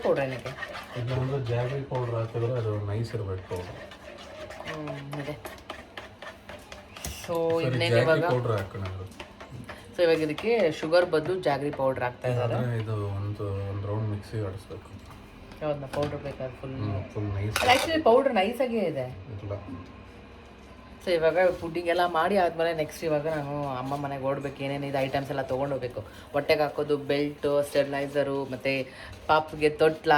ಪೌಡ್ರ್ ಏನಕ್ಕೆ? ಇಲ್ಲಾಂದ್ರೆ ಜಾಗ್ರಿ ಪೌಡ್ರ್ ಹಾಕಿದ್ರೆ ಅದು ನೈಸ್ ಇರಬೇಕು ಪೌಡ್ರ್. ಇದೆ. ಸೊ ಇನ್ನೇನು ಇವಾಗ ಪೌಡ್ರ್ ಹಾಕೋಣ. ಸೊ ಇವಾಗ ಇದಕ್ಕೆ ಶುಗರ್ ಬದಲು ಜಾಗ್ರಿ ಪೌಡ್ರ್ ಹಾಕ್ತಾ ಇದ್ದಾರೆ. ಇದು ಒಂದು ರೌಂಡ್ ಮಿಕ್ಸಿಗೆ ಆಡಿಸ್ಬೇಕು. ಯಾವ್ದನ್ನ ಪೌಡ್ರ್ ಬೇಕಾದ್ರೆ ಫುಲ್ ನೈಸ್. ಆ್ಯಕ್ಚುಲಿ ಪೌಡ್ರ್ ನೈಸಾಗೇ ಇದೆ. ಇಲ್ಲ. ಸೊ ಇವಾಗ ಪುಡ್ಡಿಂಗ್ ಎಲ್ಲ ಮಾಡಿ ಆದಮೇಲೆ ನೆಕ್ಸ್ಟ್ ಇವಾಗ ನಾನು ಅಮ್ಮ ಮನೆಗೆ ಓಡಬೇಕು. ಏನೇನಿದೆ ಐಟಮ್ಸ್ ಎಲ್ಲ ತೊಗೊಂಡೋಗ್ಬೇಕು. ಹೊಟ್ಟೆಗೆ ಹಾಕೋದು ಬೆಲ್ಟು, ಸ್ಟೆರ್ಲೈಸರು, ಮತ್ತು ಪಾಪ್ಗೆ ತೊಟ್ಲ,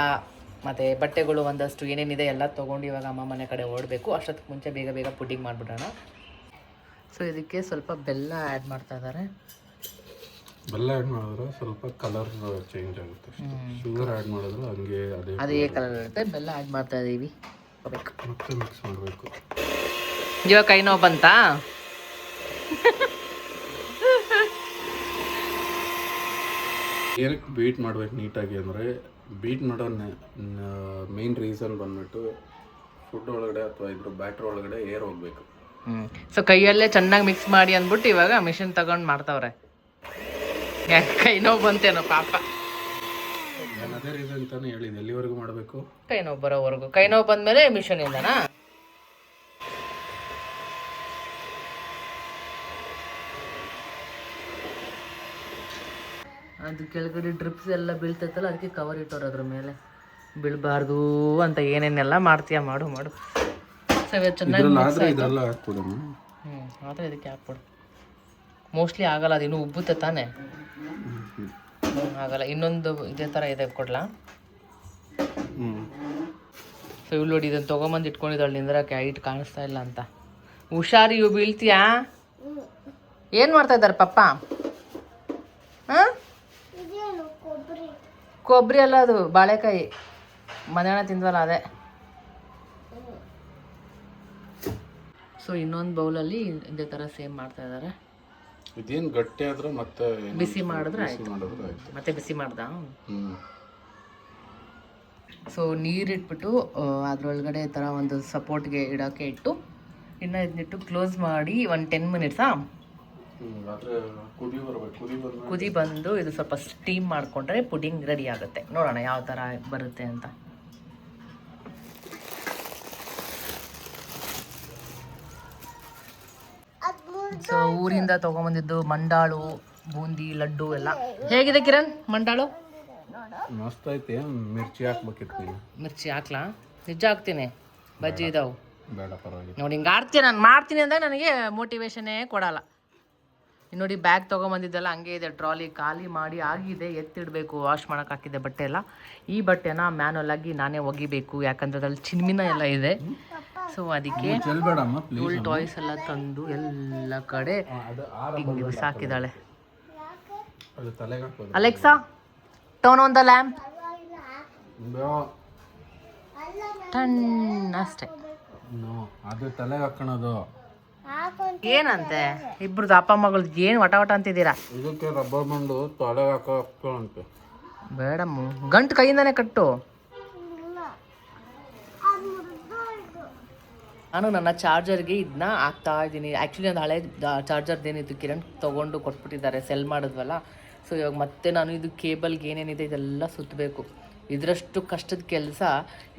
ಮತ್ತು ಬಟ್ಟೆಗಳು ಒಂದಷ್ಟು ಏನೇನಿದೆ ಎಲ್ಲ ತೊಗೊಂಡು ಇವಾಗ ಅಮ್ಮ ಮನೆ ಕಡೆ ಓಡಬೇಕು. ಅಷ್ಟೊತ್ತಿಗೆ ಮುಂಚೆ ಬೇಗ ಬೇಗ ಪುಡ್ಡಿಂಗ್ ಮಾಡಿಬಿಡೋಣ. ಸೊ ಇದಕ್ಕೆ ಸ್ವಲ್ಪ ಬೆಲ್ಲ ಆ್ಯಡ್ ಮಾಡ್ತಾ ಇದ್ದಾರೆ. ಬೆಲ್ಲ ಆ್ಯಡ್ ಮಾಡಿದ್ರೆ ಸ್ವಲ್ಪ ಕಲರ್ ಚೇಂಜ್ ಆಗುತ್ತೆ. ಶುಗರ್ ಆ್ಯಡ್ ಮಾಡಿದ್ರೆ ಹಂಗೆ ಅದೇ ಕಲರ್ ಇರುತ್ತೆ. ಬೆಲ್ಲ ಆ್ಯಡ್ ಮಾಡ್ತಾ ಇದ್ದೀವಿ. ಮತ್ತೆ ಮಿಕ್ಸ್ ಮಾಡಬೇಕು. ಇವಾಗ ಕೈ ನೋವು ಬಂತಾ? ಏನಕ್ಕೆ ಬೀಟ್ ಮಾಡ್ಬೇಕು ನೀಟಾಗಿ ಅಂದರೆ, ಬೀಟ್ ಮಾಡೋ ಮೇನ್ ರೀಸನ್ ಬಂದ್ಬಿಟ್ಟು ಫುಡ್ ಒಳಗಡೆ ಅಥವಾ ಇದ್ರ ಬ್ಯಾಟ್ರ್ ಒಳಗಡೆ ಏರ್ ಹೋಗ್ಬೇಕು. ಸೊ ಕೈಯಲ್ಲೇ ಚೆನ್ನಾಗಿ ಮಿಕ್ಸ್ ಮಾಡಿ ಅಂದ್ಬಿಟ್ಟು ಇವಾಗ ಮಿಷಿನ್ ತಗೊಂಡು ಮಾಡ್ತಾವ್ರೆ. ಯಾಕೆ ಕೈ ನೋವು ಬಂತೇನೋ ಪಾಪ. ನಾನು ಅದೇ ರೀಸನ್ ಅಂತಾನೆ ಹೇಳಿದ್ದು, ಎಲ್ಲಿವರೆಗೂ ಮಾಡಬೇಕು? ಕೈ ನೋವು ಬರೋವರೆಗೂ. ಕೈ ನೋವು ಬಂದಮೇಲೆ ಮಿಷನ್ ಇಂದನಾ? ಅದು ಕೆಳಗಡೆ ಡ್ರಿಪ್ಸ್ ಎಲ್ಲ ಬೀಳ್ತೈತಲ್ಲ, ಅದಕ್ಕೆ ಕವರ್ ಇಟ್ಟವ್ರು ಅದ್ರ ಮೇಲೆ ಬೀಳಬಾರ್ದು ಅಂತ. ಏನೇನೆಲ್ಲ ಮಾಡ್ತೀಯ ಮಾಡು. ಸೊ ಚೆನ್ನಾಗಿ ಆದರೆ ಇದಕ್ಕೆ ಹಾಕ್ಬಿಡು. ಮೋಸ್ಟ್ಲಿ ಆಗಲ್ಲ, ಅದು ಇನ್ನೂ ಉಬ್ಬುತ್ತೆ ತಾನೆ, ಆಗಲ್ಲ. ಇನ್ನೊಂದು ಇದೇ ಥರ ಇದೆ, ಕೊಡ್ಲಾ? ಸೊ ಇವ್ಳು ನೋಡಿ ಇದನ್ನು ತೊಗೊಂಬಂದು ಇಟ್ಕೊಂಡಿದ್ದಾಳೆ ನಿಂದ್ರಕ್ಕೆ, ಹೈಟ್ ಕಾಣಿಸ್ತಾ ಇಲ್ಲ ಅಂತ. ಹುಷಾರಿ, ಇವು ಬೀಳ್ತೀಯಾ? ಏನು ಮಾಡ್ತಾ ಇದ್ದಾರೆ ಪಪ್ಪ? ಹಾಂ, ಕೊಬ್ಬರಿ ಅಲ್ಲ, ಅದು ಬಾಳೆಕಾಯಿ. ಮಧ್ಯಾಹ್ನ ತಿಂದ್ವಲ್ಲ ಅದೇ. ಸೊ ಇನ್ನೊಂದು ಬೌಲಲ್ಲಿ ಇದೇ ಥರ ಸೇಮ್ ಮಾಡ್ತಾ ಇದ್ದಾರೆ. ಇದೇನು ಗಟ್ಟಿ ಆದ್ರೆ ಮತ್ತೆ ಬಿಸಿ ಮಾಡಿದ್ರೆ ಆಯ್ತು. ಮತ್ತೆ ಬಿಸಿ ಮಾಡ್ದ. ಸೊ ನೀರಿಟ್ಬಿಟ್ಟು ಅದರೊಳಗಡೆ ಈ ಥರ ಒಂದು ಸಪೋರ್ಟ್ಗೆ ಇಡೋಕ್ಕೆ ಇಟ್ಟು ಇನ್ನು ಇದನ್ನಿಟ್ಟು ಕ್ಲೋಸ್ ಮಾಡಿ ಒಂದು 10 ಮಿನಿಟ್ಸಾ ಕುದಿ ಬಂದು ಇದು ಸ್ವಲ್ಪ ಸ್ಟೀಮ್ ಮಾಡಿಕೊಂಡ್ರೆ ಪುಡಿಂಗ್ ರೆಡಿ ಆಗುತ್ತೆ. ನೋಡೋಣ ಯಾವ ಥರ ಬರುತ್ತೆ ಅಂತ. ಸೊ ಊರಿಂದ ತೊಗೊಂಬಂದಿದ್ದು ಮಂಡಾಳು, ಬೂಂದಿ, ಲಡ್ಡು ಎಲ್ಲ. ಹೇಗಿದೆ ಕಿರಣ್ ಮಂಡಾಳು? ಮಸ್ತ್ ಐತೆ. ಮಿರ್ಚಿ ಹಾಕ್ಬೇಕಿತ್ತು ನೀನು. ಮಿರ್ಚಿ ಹಾಕ್ಲಾ? ನಿಜ ಹಾಕ್ತೀನಿ. ಬಜ್ಜಿ ಇದಾವು. ಬೇಡ, ಪರವಾಗಿಲ್ಲ. ನೋಡಿ ಹಿಂಗೆ ಆಡ್ತೀನಿ, ನಾನು ಮಾಡ್ತೀನಿ ಅಂದಾಗ ನನಗೆ ಮೋಟಿವೇಶನ್ನೇ ಕೊಡಲ್ಲ. ನೋಡಿ ಬ್ಯಾಗ್ ತೊಗೊಂಬಂದಿದ್ದೆಲ್ಲ ಹಂಗೆ ಇದೆ. ಟ್ರಾಲಿ ಖಾಲಿ ಮಾಡಿ ಆಗಿದೆ, ಎತ್ತಿಡಬೇಕು. ವಾಶ್ ಮಾಡೋಕೆ ಹಾಕಿದ್ದೆ ಬಟ್ಟೆ ಎಲ್ಲ. ಈ ಬಟ್ಟೆನ ಮ್ಯಾನುವಲ್ ಆಗಿ ನಾನೇ ಒಗಿಬೇಕು, ಯಾಕಂದ್ರೆ ಅದ್ರಲ್ಲಿ ಚಿನ್ಮಿನ ಎಲ್ಲ ಇದೆ. ಸೊ ಅದಕ್ಕೆ ಇವಳು ಟಾಯ್ಸ್ ಎಲ್ಲ ತಂದು ಎಲ್ಲ ಕಡೆ ಹಿಂಗೆ ಬಿಸಾಕಿದ್ದಾಳೆ. Alexa, turn on the lamp. ಟನ್ ಅಷ್ಟೇ. ಅದು ತಲೆಗೆ ಹಾಕೋಣದು. ಏನಂತೆ ಇಬ್ರದ್ದು ಅಪ್ಪ ಮಗಳು ಏನು ವಟ ಅಂತಿದ್ದೀರಾ? ಇದಕ್ಕೆ ರಬ್ಬರ್ ಬಂದು ತಲೆಗೆ ಹಾಕೋಂತೆ. ಬೇಡಮ್ಮ, ಗಂಟು ಕೈಯಿಂದಾನೆ ಕಟ್ಟು. ನಾನು ನನ್ನ ಚಾರ್ಜರ್ಗೆ ಇದನ್ನ ಹಾಕ್ತಾ ಇದ್ದೀನಿ. ಆ್ಯಕ್ಚುಲಿ ಒಂದು ಹಳೆ ಚಾರ್ಜರ್ದೇನಿತ್ತು ಕಿರಣ್ ತೊಗೊಂಡು ಕೊಟ್ಬಿಟ್ಟಿದ್ದಾರೆ, ಸೆಲ್ ಮಾಡಿದ್ವಲ್ಲ. ಸೊ ಇವಾಗ ಮತ್ತೆ ನಾನು ಇದು ಕೇಬಲ್ಗೆ ಏನೇನಿದೆ ಇದೆಲ್ಲ ಸುತ್ತಬೇಕು. ಇದರಷ್ಟು ಕಷ್ಟದ ಕೆಲಸ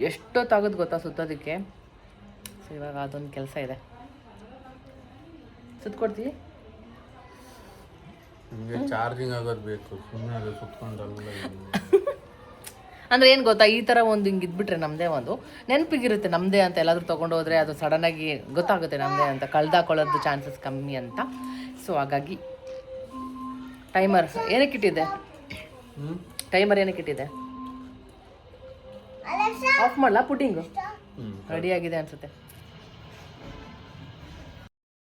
ಎಷ್ಟೊತ್ತಾಗೋದು ಗೊತ್ತಾ ಸುತ್ತೋದಕ್ಕೆ. ಸೊ ಇವಾಗ ಅದೊಂದು ಕೆಲಸ ಇದೆ. ಸುತ್ಕೊಡ್ತೀವಿ. ನಿಮಗೆ ಚಾರ್ಜಿಂಗ್ ಆಗೋದು ಬೇಕು, ಸುಮ್ಮನೆ ಅದು ಸುತ್ಕೊಂಡಲ್ಲ. ಅಂದರೆ ಏನು ಗೊತ್ತಾ, ಈ ಥರ ಒಂದು ಹಿಂಗೆ ಇದ್ಬಿಟ್ರೆ ನಮ್ಮದೇ ಒಂದು ನೆನಪಿಗಿರುತ್ತೆ. ನಮ್ಮದೇ ಅಂತ ಎಲ್ಲಾದರೂ ತೊಗೊಂಡೋದ್ರೆ ಅದು ಸಡನ್ನಾಗಿ ಗೊತ್ತಾಗುತ್ತೆ ನಮ್ಮದೇ ಅಂತ, ಕಳ್ದಾಕೊಳ್ಳೋದು ಚಾನ್ಸಸ್ ಕಮ್ಮಿ ಅಂತ. ಸೊ ಹಾಗಾಗಿ ಟೈಮರ್ ಏನಕ್ಕಿಟ್ಟಿದೆ? ಟೈಮರ್ ಏನಕ್ಕಿಟ್ಟಿದೆ? ಆಫ್ ಮಾಡಲಾ? ಪುಡ್ಡಿಂಗು ರೆಡಿಯಾಗಿದೆ ಅನಿಸುತ್ತೆ.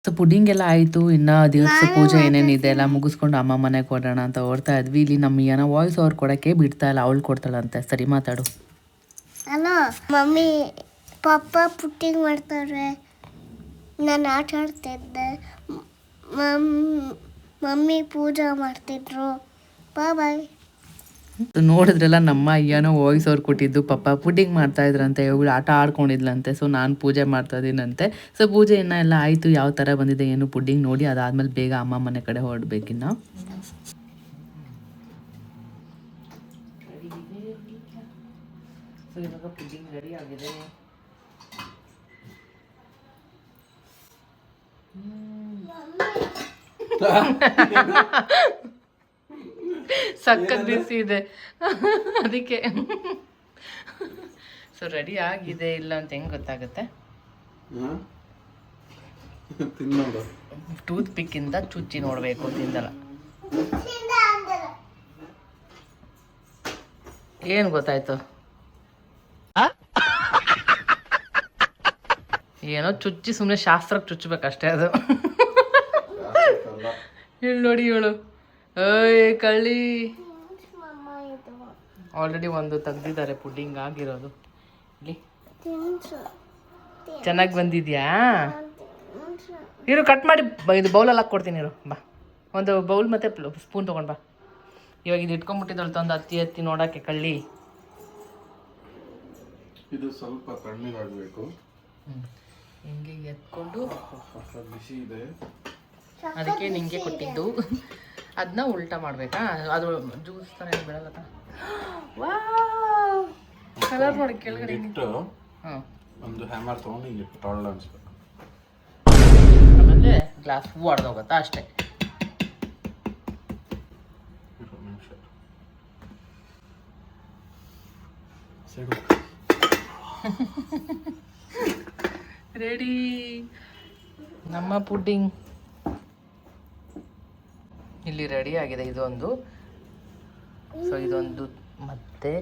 ಸೊ ಪುಡ್ಡಿಂಗ್ ಎಲ್ಲ ಆಯಿತು. ಇನ್ನು ದಿವಸ ಪೂಜೆ ಏನೇನಿದೆ ಎಲ್ಲ ಮುಗಿಸ್ಕೊಂಡು ಅಮ್ಮ ಮನೆಗೆ ಕೊಡೋಣ ಅಂತ ಓಡ್ತಾ ಇದ್ವಿ. ಇಲ್ಲಿ ನಮ್ಮ ಏನೋ ವಾಯ್ಸ್ ಅವ್ರು ಕೊಡೋಕ್ಕೆ ಬಿಡ್ತಾ ಇಲ್ಲ, ಅವಳು ಕೊಡ್ತಾಳಂತೆ. ಸರಿ ಮಾತಾಡು. ಹಲೋ ಮಮ್ಮಿ ಪಪ್ಪ ಪುಟ್ಟಿಂಗ್ ಮಾಡ್ತಾರೆ, ನಾನು ಆಟ ಆಡ್ತಿದ್ದೆ, ಮಮ್ಮಿ ಪೂಜೆ ಮಾಡ್ತಿದ್ರು. ಬಾಯ್. ನೋಡಿದ್ರಲ್ಲ ನಮ್ಮ ಅಯ್ಯನೋ ವಾಯ್ಸ್ ಅವ್ರು ಕೊಟ್ಟಿದ್ದು, ಪಪ್ಪ ಪುಡ್ಡಿಂಗ್ ಮಾಡ್ತಾ ಇದ್ರಂತೆ, ಇವಳು ಆಟ ಆಡ್ಕೊಂಡಿದ್ಲಂತೆ. ಸೊ ನಾನು ಪೂಜೆ ಮಾಡ್ತಾ ಇದ್ದೀನಂತೆ. ಸೊ ಪೂಜೆ ಎಲ್ಲ ಆಯಿತು. ಯಾವ ಥರ ಬಂದಿದೆ ಏನು ಪುಡ್ಡಿಂಗ್ ನೋಡಿ ಅದಾದ್ಮೇಲೆ ಬೇಗ ಅಮ್ಮ ಮನೆ ಕಡೆ ಹೊರಡ್ಬೇಕಿನ್ನ. ಸೊ ಇವಾಗ ಪುಡ್ಡಿಂಗ್ ರೆಡಿ ಆಗಿದೆ. ಸಕ್ಕತ್ ಬಿಸಿ ಇದೆ ಅದಕ್ಕೆ. ಸೊ ರೆಡಿ ಆಗಿದೆ ಇಲ್ಲ ಅಂತ ಹೆಂಗೆ ಗೊತ್ತಾಗುತ್ತೆ? ಟೂತ್ ಪಿಕ್ಕಿಂದ ಚುಚ್ಚಿ ನೋಡಬೇಕು, ತಿಂದಲ್ಲ. ಏನು ಗೊತ್ತಾಯ್ತು? ಏನೋ ಚುಚ್ಚಿ ಸುಮ್ಮನೆ ಶಾಸ್ತ್ರಕ್ಕೆ ಚುಚ್ಚಬೇಕಷ್ಟೇ ಅದು. ಹೇಳಿ ನೋಡಿ ಇವಳು, ಏಯ್ ಕಳ್ಳಿ. ಆಲ್ರೆಡಿ ಒಂದು ತೆಗ್ದಿದ್ದಾರೆ ಪುಡ್ಡಿಂಗ್ ಆಗಿರೋದು. ಇಲ್ಲಿ ಚೆನ್ನಾಗಿ ಬಂದಿದ್ಯಾ? ಇರು ಕಟ್ ಮಾಡಿ ಇದು ಬೌಲಲ್ಲಿ ಹಾಕ್ಕೊಡ್ತೀನಿ. ಇರು ಬಾ, ಒಂದು ಬೌಲ್ ಮತ್ತು ಸ್ಪೂನ್ ತೊಗೊಂಡು ಬಾ. ಇವಾಗ ಇದು ಇಟ್ಕೊಂಡ್ಬಿಟ್ಟಿದ್ದಳು ತಂದು ಹತ್ತಿ ಹತ್ತಿ ನೋಡೋಕ್ಕೆ ಕಳ್ಳಿ. ಇದು ಸ್ವಲ್ಪ ತಣ್ಣಗಾಗಬೇಕು. ಹಿಂಗೆ ಎತ್ಕೊಂಡು ಬಿಸಿ ಇದೆ, ಅದಕ್ಕೆ ನಿಂಗೆ ಕೊಟ್ಟಿದ್ದು. ಅದನ್ನ ಉಲ್ಟಾ ಮಾಡಬೇಕಾ? ಅದು ಜ್ಯೂಸ್ ಥರ ಏನು ಬಿಡಲ್ಲ. ವಾವ್, ಕಲರ್ ನೋಡಿ ಕೆಳಗಡೆ ಇಟ್ಟು ಹಾಂ. ಒಂದು ಹ್ಯಾಮರ್ ತೊಗೊಂಡು ಹಿಂಗೆ ತೊಳ್ಳ ಅನ್ಸ್ಬೇಕು. ಆಮೇಲೆ ಗ್ಲಾಸ್ ಹೂ ಹೊಡೆದೋಗುತ್ತಾ ಅಷ್ಟೇ. ರೆಡಿ ನಮ್ಮ ಪುಡ್ಡಿಂಗ್ ಇಲ್ಲಿ ರೆಡಿ ಆಗಿದೆ. ಇದೊಂದು, ಸೊ ಇದೊಂದು, ಮತ್ತೆ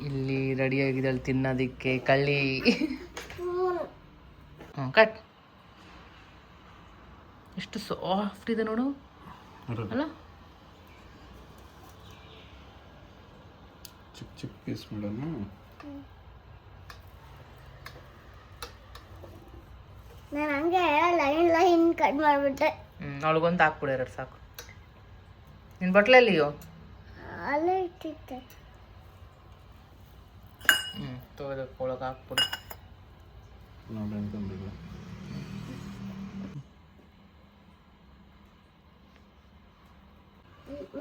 ಇಲ್ಲಿ ರೆಡಿ ಆಗಿದೆ ಅಲ್ಲಿ ತಿನ್ನೋದಕ್ಕೆ ಕಳ್ಳಿ. ಹ್ಞೂ ಕಟ್. ಎಷ್ಟು ಸಾಫ್ಟ್ ಇದೆ ನೋಡು ಅಲ್ಲ? ಚಿಕ್ಕ ಚಿಕ್ಕ ಪೀಸ್ ಮಾಡೋಣ. ನಾನು ಹಂಗೆ ಲೈನ್ ಕಟ್ ಮಾಡಿಬಿಟ್ಟೆ. ಅವಳಿಗೊಂದು ಹಾಕ್ಬಿಡು, ಎರಡು ಸಾಕು. ನಿನ್ನ ಬಟ್ಲಲ್ಲಿಯೋ ಅಲ್ಲೇ ಇಟ್ಟಿದ್ದೆ. ತೊಗೊಳಕ್ಕೆ ಒಳಗೆ ಹಾಕ್ಬಿಡು. ನೋಡಿ ಅನ್ಕೊಂಡಿಲ್ಲ.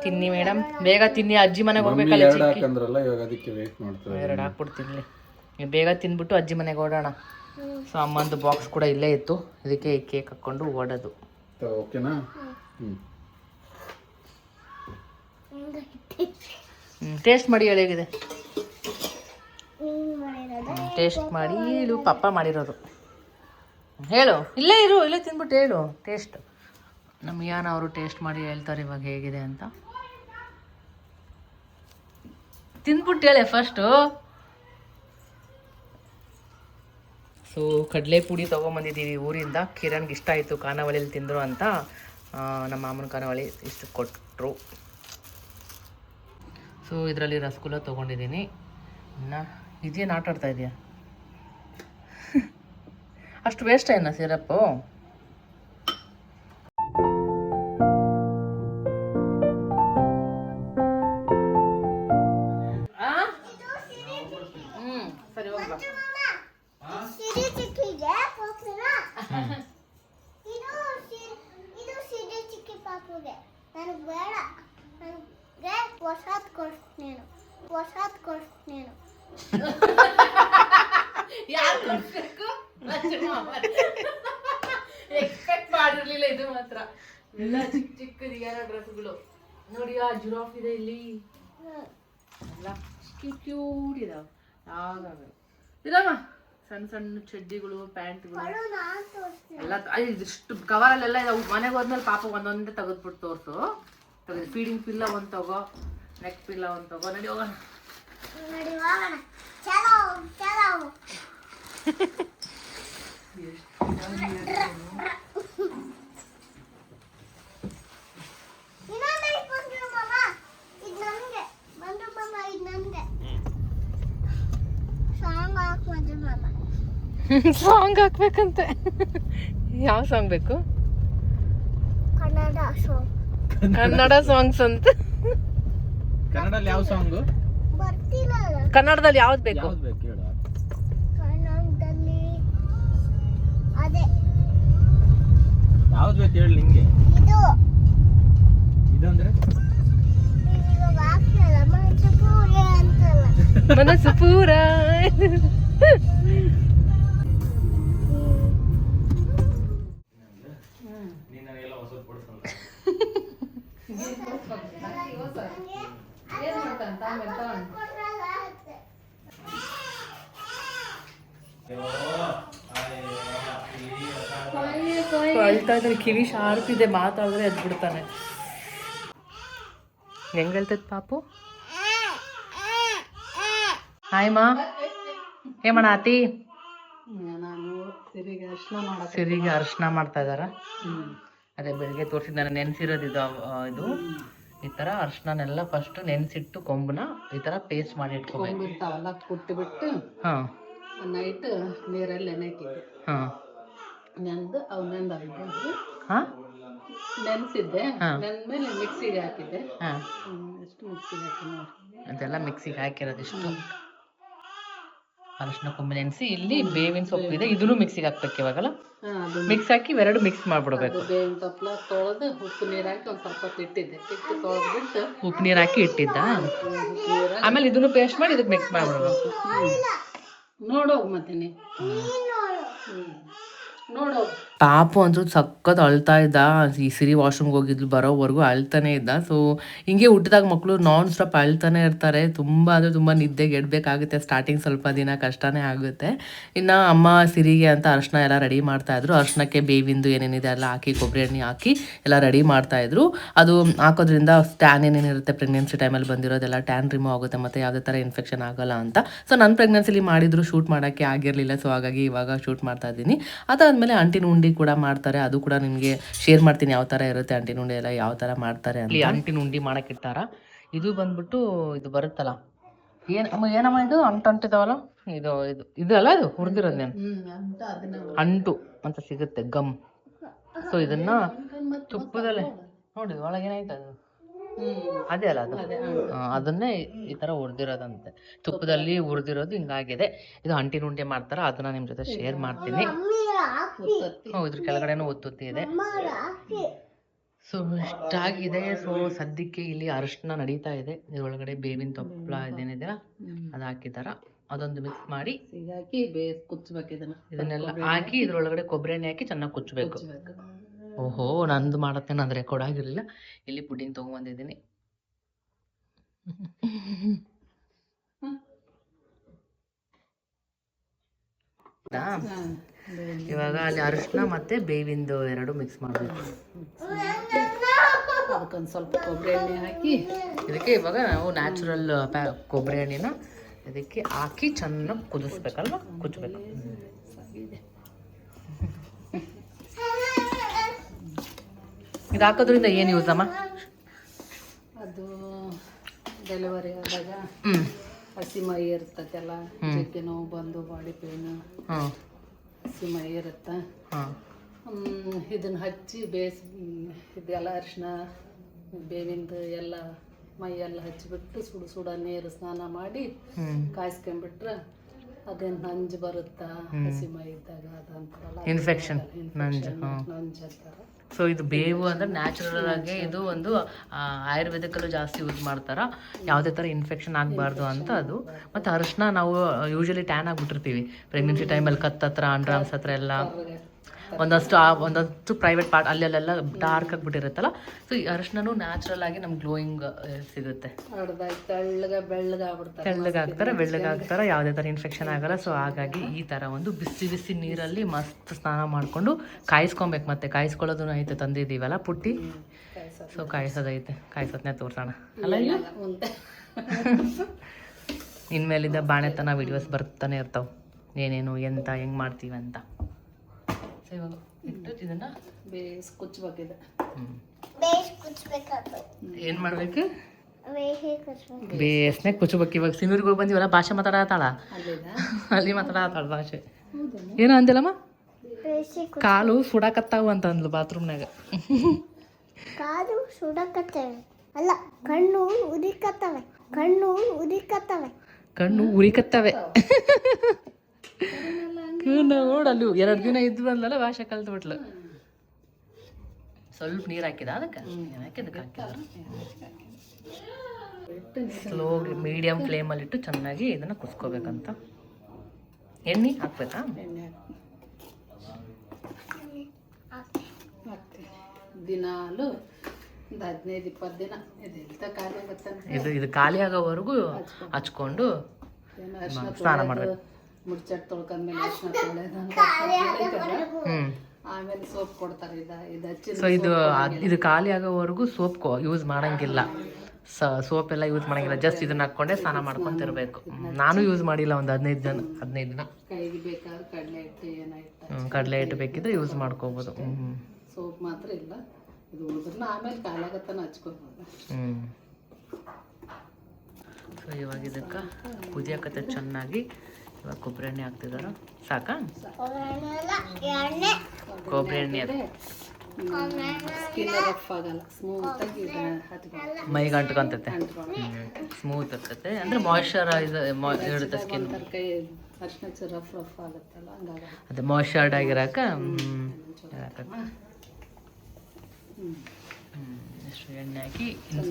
ತಿನ್ನಿ ಮೇಡಮ್, ಬೇಗ ತಿನ್ನಿ. ಅಜ್ಜಿ ಮನೆಗೆ ಹೋಗ್ಬೇಕಲ್ಲ. ಎರಡು ಹಾಕಂದ್ರಲ್ಲ, ಇವಾಗ ಅದಕ್ಕೆ ವೇಟ್ ಮಾಡ್ತಾರೆ. ಎರಡು ಹಾಕ್ಬಿಡ್ತೀನಿ. ನೀವು ಬೇಗ ತಿನ್ಬಿಟ್ಟು ಅಜ್ಜಿ ಮನೆಗೆ ಓಡೋಣ. ಸೊ ಅಮ್ಮಂದು ಬಾಕ್ಸ್ ಕೂಡ ಇಲ್ಲೇ ಇತ್ತು, ಇದಕ್ಕೆ ಕೇಕ್ ಹಾಕ್ಕೊಂಡು ಓಡೋದು. ಓಕೆನಾ? ಟೇಸ್ಟ್ ಮಾಡಿ ಹೇಗಿದೆ. ಟೇಸ್ಟ್ ಮಾಡಿ ಹೇಳು. ಪಪ್ಪ ಮಾಡಿರೋದು ಹೇಳು. ಇಲ್ಲೇ ಇರು, ಇಲ್ಲೇ ತಿನ್ಬಿಟ್ಟು ಹೇಳು ಟೇಸ್ಟ್. ನಮ್ಮ ಯಾನ ಅವರು ಟೇಸ್ಟ್ ಮಾಡಿ ಹೇಳ್ತಾರೆ ಇವಾಗ ಹೇಗಿದೆ ಅಂತ. ತಿಂದ್ಬಿಟ್ಟು ಹೇಳೆ ಫಸ್ಟು. ಸೊ ಕಡಲೆ ಪುಡಿ ತೊಗೊಂಬಂದಿದ್ದೀವಿ ಊರಿಂದ. ಕಿರಣ್ಗೆ ಇಷ್ಟ ಆಯಿತು, ಖಾನಾವಳಿಯಲ್ಲಿ ತಿಂದರು ಅಂತ. ನಮ್ಮ ಮಾಮನ ಖಾನಾವಳಿ ಇಷ್ಟು ಕೊಟ್ಟರು. ಸೊ ಇದರಲ್ಲಿ ರಸಗುಲ್ಲ ತೊಗೊಂಡಿದ್ದೀನಿ. ಇನ್ನು ಇದೇನು ಆಟ ಆಡ್ತಾ ಇದೆಯಾ? ಅಷ್ಟು ವೇಸ್ಟ್ ಏನ ಸಿರಪ್ಪು? ಸರಿ ಹೋಗ್ಬಾ. ಇದು ಸಿಡಿ ಚಿಕ್ಕಿ ಪಾಪುಗೆ. ನನಗೆ ಬೇಡ, ನನಗೆ ಹೊಸಾದ್ ಕೊಡ್ತೀನಿ, ಹೊಸಾದ್ ಕೊಡ್ತೀನಿ. ಯಾರು ಕೊಡ್ಬೇಕು? ಎಕ್ಸ್ಪೆಕ್ಟ್ ಮಾಡಿರ್ಲಿಲ್ಲ ಇದು ಮಾತ್ರ. ಎಲ್ಲ ಚಿಕ್ಕ ಚಿಕ್ಕದು ಯಾರ ಡ್ರೆಸ್ಗಳು ನೋಡಿ. ಆ ಜುರಾಫ್ ಇದೆ ಇಲ್ಲಿ ಎಲ್ಲ ಕ್ಯೂಟ್ ಇದಾವೆ. ಯಾವ್ದಾದ್ರು ಇದಮ್ಮ ಸಣ್ಣ ಸಣ್ಣ ಚಡ್ಡಿಗಳು, ಪ್ಯಾಂಟ್ಗಳು ಎಲ್ಲ ಇದಿಷ್ಟು ಕವರಲ್ಲೆಲ್ಲ ಇದಾವೆ. ಮನೆಗೆ ಹೋದ್ಮೇಲೆ ಪಾಪ ಒಂದೊಂದೇ ತೆಗೆದ್ಬಿಟ್ಟು ತೋರಿಸು. ತೆಗೆದು ಫೀಡಿಂಗ್ ಪಿಲ್ಲ ಒಂದು ತಗೋ, ನೆಕ್ ಪಿಲ್ಲ ಒಂದು ತಗೋ. ನಡಿ ಹೋಗೋಣ. ಹಾಕ್ ಮಜು ಮಾಮ. ಸಾಂಗ್ ಹಾಕ್ಬೇಕಂತೆ. ಯಾವ ಸಾಂಗ್ ಬೇಕು? ಕನ್ನಡ ಸಾಂಗ್ ಕನ್ನಡ ಸಾಂಗ್ಸ್ ಅಂತ. ಕನ್ನಡದಲ್ಲಿ ಯಾವ ಸಾಂಗು ಬರ್ತಿಲ್ಲ. ಕನ್ನಡದಲ್ಲಿ ಯಾವ್ದು ಬೇಕು? ಕನ್ನಡದಲ್ಲಿ ಅದೇ ಯಾವ್ದು ಬೇಕು ಹೇಳಿ ನಿಂಗೆ. ಇದು ಇದಂದ್ರೆ ಇವಾಗ ಹಾಕ್ನಲ್ಲ ಮನಸ್ಸು ಪೂರೆ ಅಂತಲ್ಲ. ಮನಸ್ಸು ಪೂರ. ಅಳ್ತಾ ಇದ್ರೆ ಕಿವಿ ಶಾರ್ಪ್ ಇದೆ, ಮಾತಾಡಿದ್ರೆ ಎದ್ದು ಬಿಡ್ತಾನೆ. ಹೆಂಗ್ ಹೇಳ್ತೈತ್ ಪಾಪು? ಹಾಯ್ ಮಾ, ಏ ಮಾಡಾತಿ? ಸಿರಿಗೆ ಅರ್ಶನ ಮಾಡ್ತಾ ಇದಾರ. ಅದೇ ಬೆಳಿಗ್ಗೆ ತೋರಿಸಿದ ನಾನು ನೆನ್ಸಿರೋದು ಇದು ಈ ತರ ಅರ್ಶನೆಲ್ಲ ಫಸ್ಟ್ ನೆನ್ಸಿಟ್ಟು ಕೊಂಬನ ಈ ತರ ಪೇಸ್ಟ್ ಮಾಡಿ ಇಟ್ಕೋಬೇಕು. ಇರ್ತಾವಲ್ಲ ಕುಟ್ಟಿಬಿಟ್ಟು ಹಾ ನೈಟ್ ನೀರಲ್ಲಿ ನೆನೆಕಿದ್ದೆ. ಹಾ ನೆಂದು ಅವು ನೆಂದು ಹಾ ನೆನೆಸಿದ್ದೆ. ನೆಂದ್ಮೇಲೆ ಮಿಕ್ಸಿಗೆ ಹಾಕಿದ್ದೆ. ಹಾ ಎಷ್ಟು ಮಿಕ್ಸಿಗೆ ಹಾಕಿ ನೋಡಿ. ಅದೆಲ್ಲ ಮಿಕ್ಸಿಗೆ ಹಾಕಿರೋದಿಷ್ಟು ಅರಶಿನ ಕೊಂಬೆ ನೆನೆಸಿ. ಇಲ್ಲಿ ಬೇವಿನ ಸೊಪ್ಪು ಇದೆ, ಇದನ್ನು ಮಿಕ್ಸಿಗೆ ಹಾಕ್ಬೇಕು ಇವಾಗಲ್ಲ. ಅದು ಮಿಕ್ಸ್ ಹಾಕಿ ಇವೆರಡು ಮಿಕ್ಸ್ ಮಾಡ್ಬಿಡ್ಬೇಕು. ಬೇವಿನ ಸೊಪ್ಪು ತೊಳೆದು ಉಪ್ಪು ನೀರು ಹಾಕಿ ಒಂದು ಸ್ವಲ್ಪ ಹೊತ್ತು ಇಟ್ಟಿದ್ದೆ. ಇಟ್ಟು ತೊಳೆದ್ಬಿಟ್ಟು ಉಪ್ಪು ನೀರು ಹಾಕಿ ಇಟ್ಟಿದ್ದ. ಆಮೇಲೆ ಇದನ್ನು ಪೇಸ್ಟ್ ಮಾಡಿ ಇದಕ್ಕೆ ಮಿಕ್ಸ್ ಮಾಡ್ಬಿಡ್ಬೇಕು. ನೋಡೋಗು ಮತ್ತೆ ನೀ ನೋಡೋಗು. ಪಾಪು ಅಂತೂ ಸಖತ್ ಅಳ್ತಾ ಇದ್ದ. ಈ ಸಿರಿ ವಾಶ್ರೂಮ್ಗೆ ಹೋಗಿದ್ಲು, ಬರೋವರೆಗೂ ಅಳ್ತಾನೆ ಇದ್ದ. ಸೊ ಹಿಂಗೆ ಹುಟ್ಟಿದಾಗ ಮಕ್ಕಳು ನಾನ್ ಸ್ಟಾಪ್ ಅಳ್ತಾನೆ ಇರ್ತಾರೆ. ತುಂಬ ಅಂದರೆ ತುಂಬ ನಿದ್ದೆಗೆ ಎಡ್ಬೇಕಾಗುತ್ತೆ. ಸ್ಟಾರ್ಟಿಂಗ್ ಸ್ವಲ್ಪ ದಿನ ಕಷ್ಟನೇ ಆಗುತ್ತೆ. ಇನ್ನು ಅಮ್ಮ ಸಿರಿಗೆ ಅಂತ ಅರ್ಶಿನ ಎಲ್ಲ ರೆಡಿ ಮಾಡ್ತಾಯಿದ್ರು. ಅರ್ಶಿನಕ್ಕೆ ಬೇವಿಂದು ಏನೇನಿದೆ ಎಲ್ಲ ಹಾಕಿ ಕೊಬ್ಬರಿ ಎಣ್ಣೆ ಹಾಕಿ ಎಲ್ಲ ರೆಡಿ ಮಾಡ್ತಾಯಿದ್ರು. ಅದು ಹಾಕೋದ್ರಿಂದ ಟ್ಯಾನ್ ಏನೇನಿರುತ್ತೆ ಪ್ರೆಗ್ನೆನ್ಸಿ ಟೈಮಲ್ಲಿ ಬಂದಿರೋದೆಲ್ಲ ಟ್ಯಾನ್ ರಿಮೂವ್ ಆಗುತ್ತೆ ಮತ್ತು ಯಾವುದೇ ಥರ ಇನ್ಫೆಕ್ಷನ್ ಆಗೋಲ್ಲ ಅಂತ. ಸೊ ನನ್ನ ಪ್ರೆಗ್ನೆನ್ಸಿಲಿ ಮಾಡಿದ್ರು, ಶೂಟ್ ಮಾಡೋಕ್ಕೆ ಆಗಿರಲಿಲ್ಲ. ಸೊ ಹಾಗಾಗಿ ಇವಾಗ ಶೂಟ್ ಮಾಡ್ತಾ ಇದ್ದೀನಿ. ಅದಾದಮೇಲೆ ಅಂಟಿನ ಉಂಡಿ ಕೂಡ ಮಾಡ್ತಾರೆ. ಅದು ಕೂಡ ನಿಮಗೆ ಶೇರ್ ಮಾಡ್ತೀನಿ ಯಾವ ಥರ ಇರುತ್ತೆ ಅಂಟಿನ ಉಂಡಿ ಎಲ್ಲ ಯಾವ ಥರ ಮಾಡ್ತಾರೆ ಅಂತ. ಅಂಟಿನ ಉಂಡಿ ಮಾಡೋಕ್ಕಿಟ್ಟಾರ. ಇದು ಬಂದ್ಬಿಟ್ಟು ಇದು ಬರುತ್ತಲ್ಲ, ಏನಮ್ಮ ಇದು ಅಂಟಿದಾವಲ್ಲ, ಇದು ಇದು ಇದು ಅಲ್ಲ, ಇದು ಹುರಿದಿರೋದು ನೇನು ಅಂಟು ಅಂತ ಸಿಗುತ್ತೆ, ಗಮ್. ಸೊ ಇದನ್ನ ತುಪ್ಪದಲ್ಲೇ ನೋಡಿ ಒಳಗೇನಾಯ್ತು ಅದು, ಅದೇ ಅಲ್ಲ ಅದು, ಅದನ್ನೇ ಈ ಥರ ಹುರಿದಿರೋದಂತೆ, ತುಪ್ಪದಲ್ಲಿ ಹುರಿದಿರೋದು ಹಿಂಗಾಗಿದೆ. ಇದು ಅಂಟಿನ ಉಂಡೆ ಮಾಡ್ತಾರೆ, ಅದನ್ನ ನಿಮ್ಮ ಜೊತೆ ಶೇರ್ ಮಾಡ್ತೀನಿ. ಇದ್ರ ಕೆಳಗಡೆನೂ ಒತ್ತುತ್ತಿ ಇದೆ. ಸೊ ಇಷ್ಟಾಗಿದೆ. ಸೊ ಸದ್ಯಕ್ಕೆ ಇಲ್ಲಿ ಅರಿಶಿನ ನಡೀತಾ ಇದೆ. ಇದ್ರೊಳಗಡೆ ಬೇವಿನ ತೊಪ್ಪಳ ಇದೇನಿದೆ ಅದು ಹಾಕಿದಾರ. ಅದೊಂದು ಮಿಕ್ಸ್ ಮಾಡಿ ಹಾಕಿ ಕುಚ್ಚಬೇಕು. ಇದನ್ನೆಲ್ಲ ಹಾಕಿ ಇದ್ರೊಳಗಡೆ ಕೊಬ್ಬರಿ ಎಣ್ಣೆ ಹಾಕಿ ಚೆನ್ನಾಗಿ ಕುಚ್ಚಬೇಕು. ಓಹೋ, ನಂದು ಮಾಡತ್ತೆ, ನಂದು ರೆಕಾರ್ಡ್ ಆಗಿರಲಿಲ್ಲ. ಇಲ್ಲಿ ಪುಡಿಂಗ್ ತೊಗೊಂಬಂದಿದ್ದೀನಿ. ಇವಾಗ ಅಲ್ಲಿ ಅರಿಶಿನ ಮತ್ತೆ ಬೇವಿಂದು ಎರಡು ಮಿಕ್ಸ್ ಮಾಡಬೇಕು. ಅದಕ್ಕೊಂದು ಸ್ವಲ್ಪ ಕೊಬ್ಬರಿ ಎಣ್ಣೆ ಹಾಕಿ ಇದಕ್ಕೆ ಇವಾಗ ನಾವು ನ್ಯಾಚುರಲ್ ಕೊಬ್ಬರಿ ಎಣ್ಣೆನ ಇದಕ್ಕೆ ಹಾಕಿ ಚೆನ್ನಾಗಿ ಕುದಿಸ್ಬೇಕಲ್ವ, ಕುಚ್ಚಬೇಕು. ಇದು ಹಾಕೋದ್ರಿಂದ ಏನು ಯೂಸ್ ಅಮ್ಮ? ಅದು ಡೆಲಿವರಿ ಆದಾಗ ಹಸಿ ಮೈ ಇರ್ತೈತೆಲ್ಲ, ಜಗ್ಗೆ ನೋವು ಬಂದು ಬಾಡಿ ಪೇನು, ಹಸಿ ಮೈ ಇರುತ್ತೆ. ಇದನ್ನ ಹಚ್ಚಿ ಇದೆಲ್ಲ ಅರಿಶಿನ ಬೇವಿಂದು ಎಲ್ಲ ಮೈಯೆಲ್ಲ ಹಚ್ಚಿಬಿಟ್ಟು ಸುಡು ಸುಡ ನೀರು ಸ್ನಾನ ಮಾಡಿ ಕಾಯಿಸ್ಕೊಂಡ್ಬಿಟ್ರೆ ಅದೇನು ನಂಜು ಬರುತ್ತಾ ಹಸಿ ಮೈ ಇದ್ದಾಗ ಅದಂತಾರಲ್ಲ, ಇನ್ಫೆಕ್ಷನ್ ನಂಜು ನಂಜಂತಾರೆ. ಸೊ ಇದು ಬೇವು ಅಂದರೆ ನ್ಯಾಚುರಲ್ ಆಗಿ ಇದು ಒಂದು ಆಯುರ್ವೇದಕ್ಕಲ್ಲೂ ಜಾಸ್ತಿ ಯೂಸ್ ಮಾಡ್ತಾರ, ಯಾವುದೇ ಥರ ಇನ್ಫೆಕ್ಷನ್ ಆಗಬಾರ್ದು ಅಂತ ಅದು. ಮತ್ತು ಅರಿಶಿನ ನಾವು ಯೂಶಲಿ ಟ್ಯಾನ್ ಆಗಿಬಿಟ್ಟಿರ್ತೀವಿ ಪ್ರೆಗ್ನೆನ್ಸಿ ಟೈಮಲ್ಲಿ, ಕತ್ತತ್ರ ಅಂಡ್ರಾಮ್ಸ್ ಹತ್ರ ಎಲ್ಲ ಒಂದಷ್ಟು ಪ್ರೈವೇಟ್ ಪಾರ್ಟ್ ಅಲ್ಲೆಲ್ಲ ಡಾರ್ಕ್ ಆಗಿಬಿಟ್ಟಿರುತ್ತಲ್ಲ. ಸೊ ಈ ಅರಿಶಿನೂ ನ್ಯಾಚುರಲ್ ಆಗಿ ನಮ್ಗೆ ಗ್ಲೋಯಿಂಗ್ ಸಿಗುತ್ತೆ. ತೆಳ್ಳಗಾಗ್ತಾರೆ, ಬೆಳ್ಳಗಾಗ್ತಾರೆ, ಯಾವುದೇ ಥರ ಇನ್ಫೆಕ್ಷನ್ ಆಗಲ್ಲ. ಸೊ ಹಾಗಾಗಿ ಈ ಥರ ಒಂದು ಬಿಸಿ ಬಿಸಿ ನೀರಲ್ಲಿ ಮಸ್ತ್ ಸ್ನಾನ ಮಾಡಿಕೊಂಡು ಕಾಯಿಸ್ಕೊಬೇಕು. ಮತ್ತೆ ಕಾಯಿಸ್ಕೊಳ್ಳೋದು ಐತೆ ತಂದಿದ್ದೀವಲ್ಲ ಪುಟ್ಟಿ, ಸೊ ಕಾಯಿಸೋದೈತೆ, ಕಾಯಿಸೋದನ್ನೇ ತೋರ್ಸೋಣ ಅಲ್ಲ. ಈಗ ಇನ್ಮೇಲಿಂದ ಬಾಣೆತನ ವಿಡಿಯೋಸ್ ಬರ್ತಾನೆ ಇರ್ತಾವೆ, ಏನೇನು ಎಂತ ಹೆಂಗೆ ಮಾಡ್ತೀವಿ ಅಂತ. ಸೊ ಇವಾಗ ಇಟ್ಟು ಇದನ್ನು ಬೇಸ್ ಕುಚ್ಚಬೇಕಿದೆ. ಏನು ಮಾಡಬೇಕು? ಬೇಸಿ ಕುಚ್ಬೇಕು. ಬೇಸ್ನೆ ಕುಚ್ಚಬೇಕು. ಇವಾಗ ಸಿನ್ನೂರಿಗೆ ಹೋಗಿ ಬಂದಿವಲ್ಲ, ಭಾಷೆ ಮಾತಾಡತ್ತಾಳ, ಅಲ್ಲಿ ಮಾತಾಡತ್ತಾಳ ಭಾಷೆ. ಏನೋ ಅಂದಿಲ್ಲಮ್ಮ, ಬೇಸಿ ಕಾಲು ಸುಡಾಕತ್ತಾವು ಅಂತ ಅಂದ್ಲು ಬಾತ್ರೂಮ್ನಾಗ. ಕಾದು ಸುಡಕತ್ತವೆ ಅಲ್ಲ, ಕಣ್ಣು ಉರಿಕತ್ತವೆ, ಕಣ್ಣು ಉರಿಕತ್ತವೆ. ಕಣ್ಣು ಉರಿಕತ್ತವೆ. ನೋಡಲ್ಲಿ 2 ದಿನ ಇದ್ದು ಬಂದಲ್ಲ, ಭಾಷೆ ಕಲ್ತು ಬಿಟ್ಲು. ಸ್ವಲ್ಪ ನೀರು ಹಾಕಿದ ಅದಕ್ಕೆ ಸ್ಲೋ ಮೀಡಿಯಂ ಫ್ಲೇಮಲ್ಲಿ ಇಟ್ಟು ಚೆನ್ನಾಗಿ ಇದನ್ನು ಕುದಿಸ್ಕೋಬೇಕಂತ. ಎಣ್ಣೆ ಹಾಕ್ಬೇಕಾ? ದಿನಾಲು ಒಂದು 15-20 ದಿನ ಇದೆಲ್ಲ ಖಾಲಿ ಆಗುತ್ತೆ. ಇದು ಖಾಲಿ ಆಗೋವರೆಗೂ ಹಚ್ಕೊಂಡು ಸ್ನಾನ ಮಾಡಬೇಕು. ಮುಡ್ಚಟ್ ತೊಳ್ಕೊಂಡ್ಮೇಲೆ ಅರ್ಶಿನ ತೊಳೆದು ಆಮೇಲೆ ಸೋಪ್ ಕೊಡ್ತಾರೆ. ಇದು ಹಚ್ಚಿದ ಸೊ ಇದು ಖಾಲಿ ಆಗೋವರೆಗೂ ಸೋಪ್ ಯೂಸ್ ಮಾಡಂಗಿಲ್ಲ, ಸೋಪ್ ಎಲ್ಲ ಯೂಸ್ ಮಾಡಂಗಿಲ್ಲ. ಜಸ್ಟ್ ಇದನ್ನ ಹಾಕ್ಕೊಂಡೆ ಸ್ನಾನ ಮಾಡ್ಕೊಂತಿರ್ಬೇಕು. ನಾನು ಯೂಸ್ ಮಾಡಿಲ್ಲ ಒಂದು 15 ದಿನ. ಕೈಗೆ ಬೇಕಾದ್ರೆ ಕಡಲೆ ಹಿಟ್ಟು ಏನೋ ಇಟ್ಟು ಕಡಲೆ ಹಿಟ್ಟು ಬೇಕಿದ್ರೆ ಯೂಸ್ ಮಾಡ್ಕೋಬೋದು. ಸೋಪ್ ಮಾತ್ರ ಇಲ್ಲ. ಇದು ಉಳಿದ್ರನ್ನ ಆಮೇಲೆ ಕಾಲಾಗತ್ತನ ಹಚ್ಕೋಬೋದು. ಸೊ ಇವಾಗ ಇದಕ್ಕೆ ಕುದಿಯಕತ್ತೆ ಚೆನ್ನಾಗಿ. ಇವಾಗ ಕೊಬ್ಬರಿ ಎಣ್ಣೆ ಹಾಕ್ತಿದಾರ, ಸಾಕಾ? ಕೊಬ್ಬರಿ ಎಣ್ಣೆ ಸ್ಕಿನ್ ರಫ್ ಆಗಲ್ಲ, ಸ್ಮೂತ್ ಆಗಿ ಮೈಗೆ ಅಂಟ್ಕೊಂತೈತೆ, ಸ್ಮೂತ್ ಇರ್ತೈತೆ. ಅಂದ್ರೆ ಮಾಯ್ಶ್ಚರೈಸ್ ಇರುತ್ತೆ ಸ್ಕಿನ್. ಕೈ ಅರ್ಶಿನ ರಫ್ ರಫ್ ಆಗುತ್ತಲ್ಲ, ಹಂಗಾಗಿ ಅದೇ ಮಾಯ್ಶ್ಚರ್ಡ್ ಆಗಿರಾಕ ಇಷ್ಟು ಎಣ್ಣೆ ಹಾಕಿ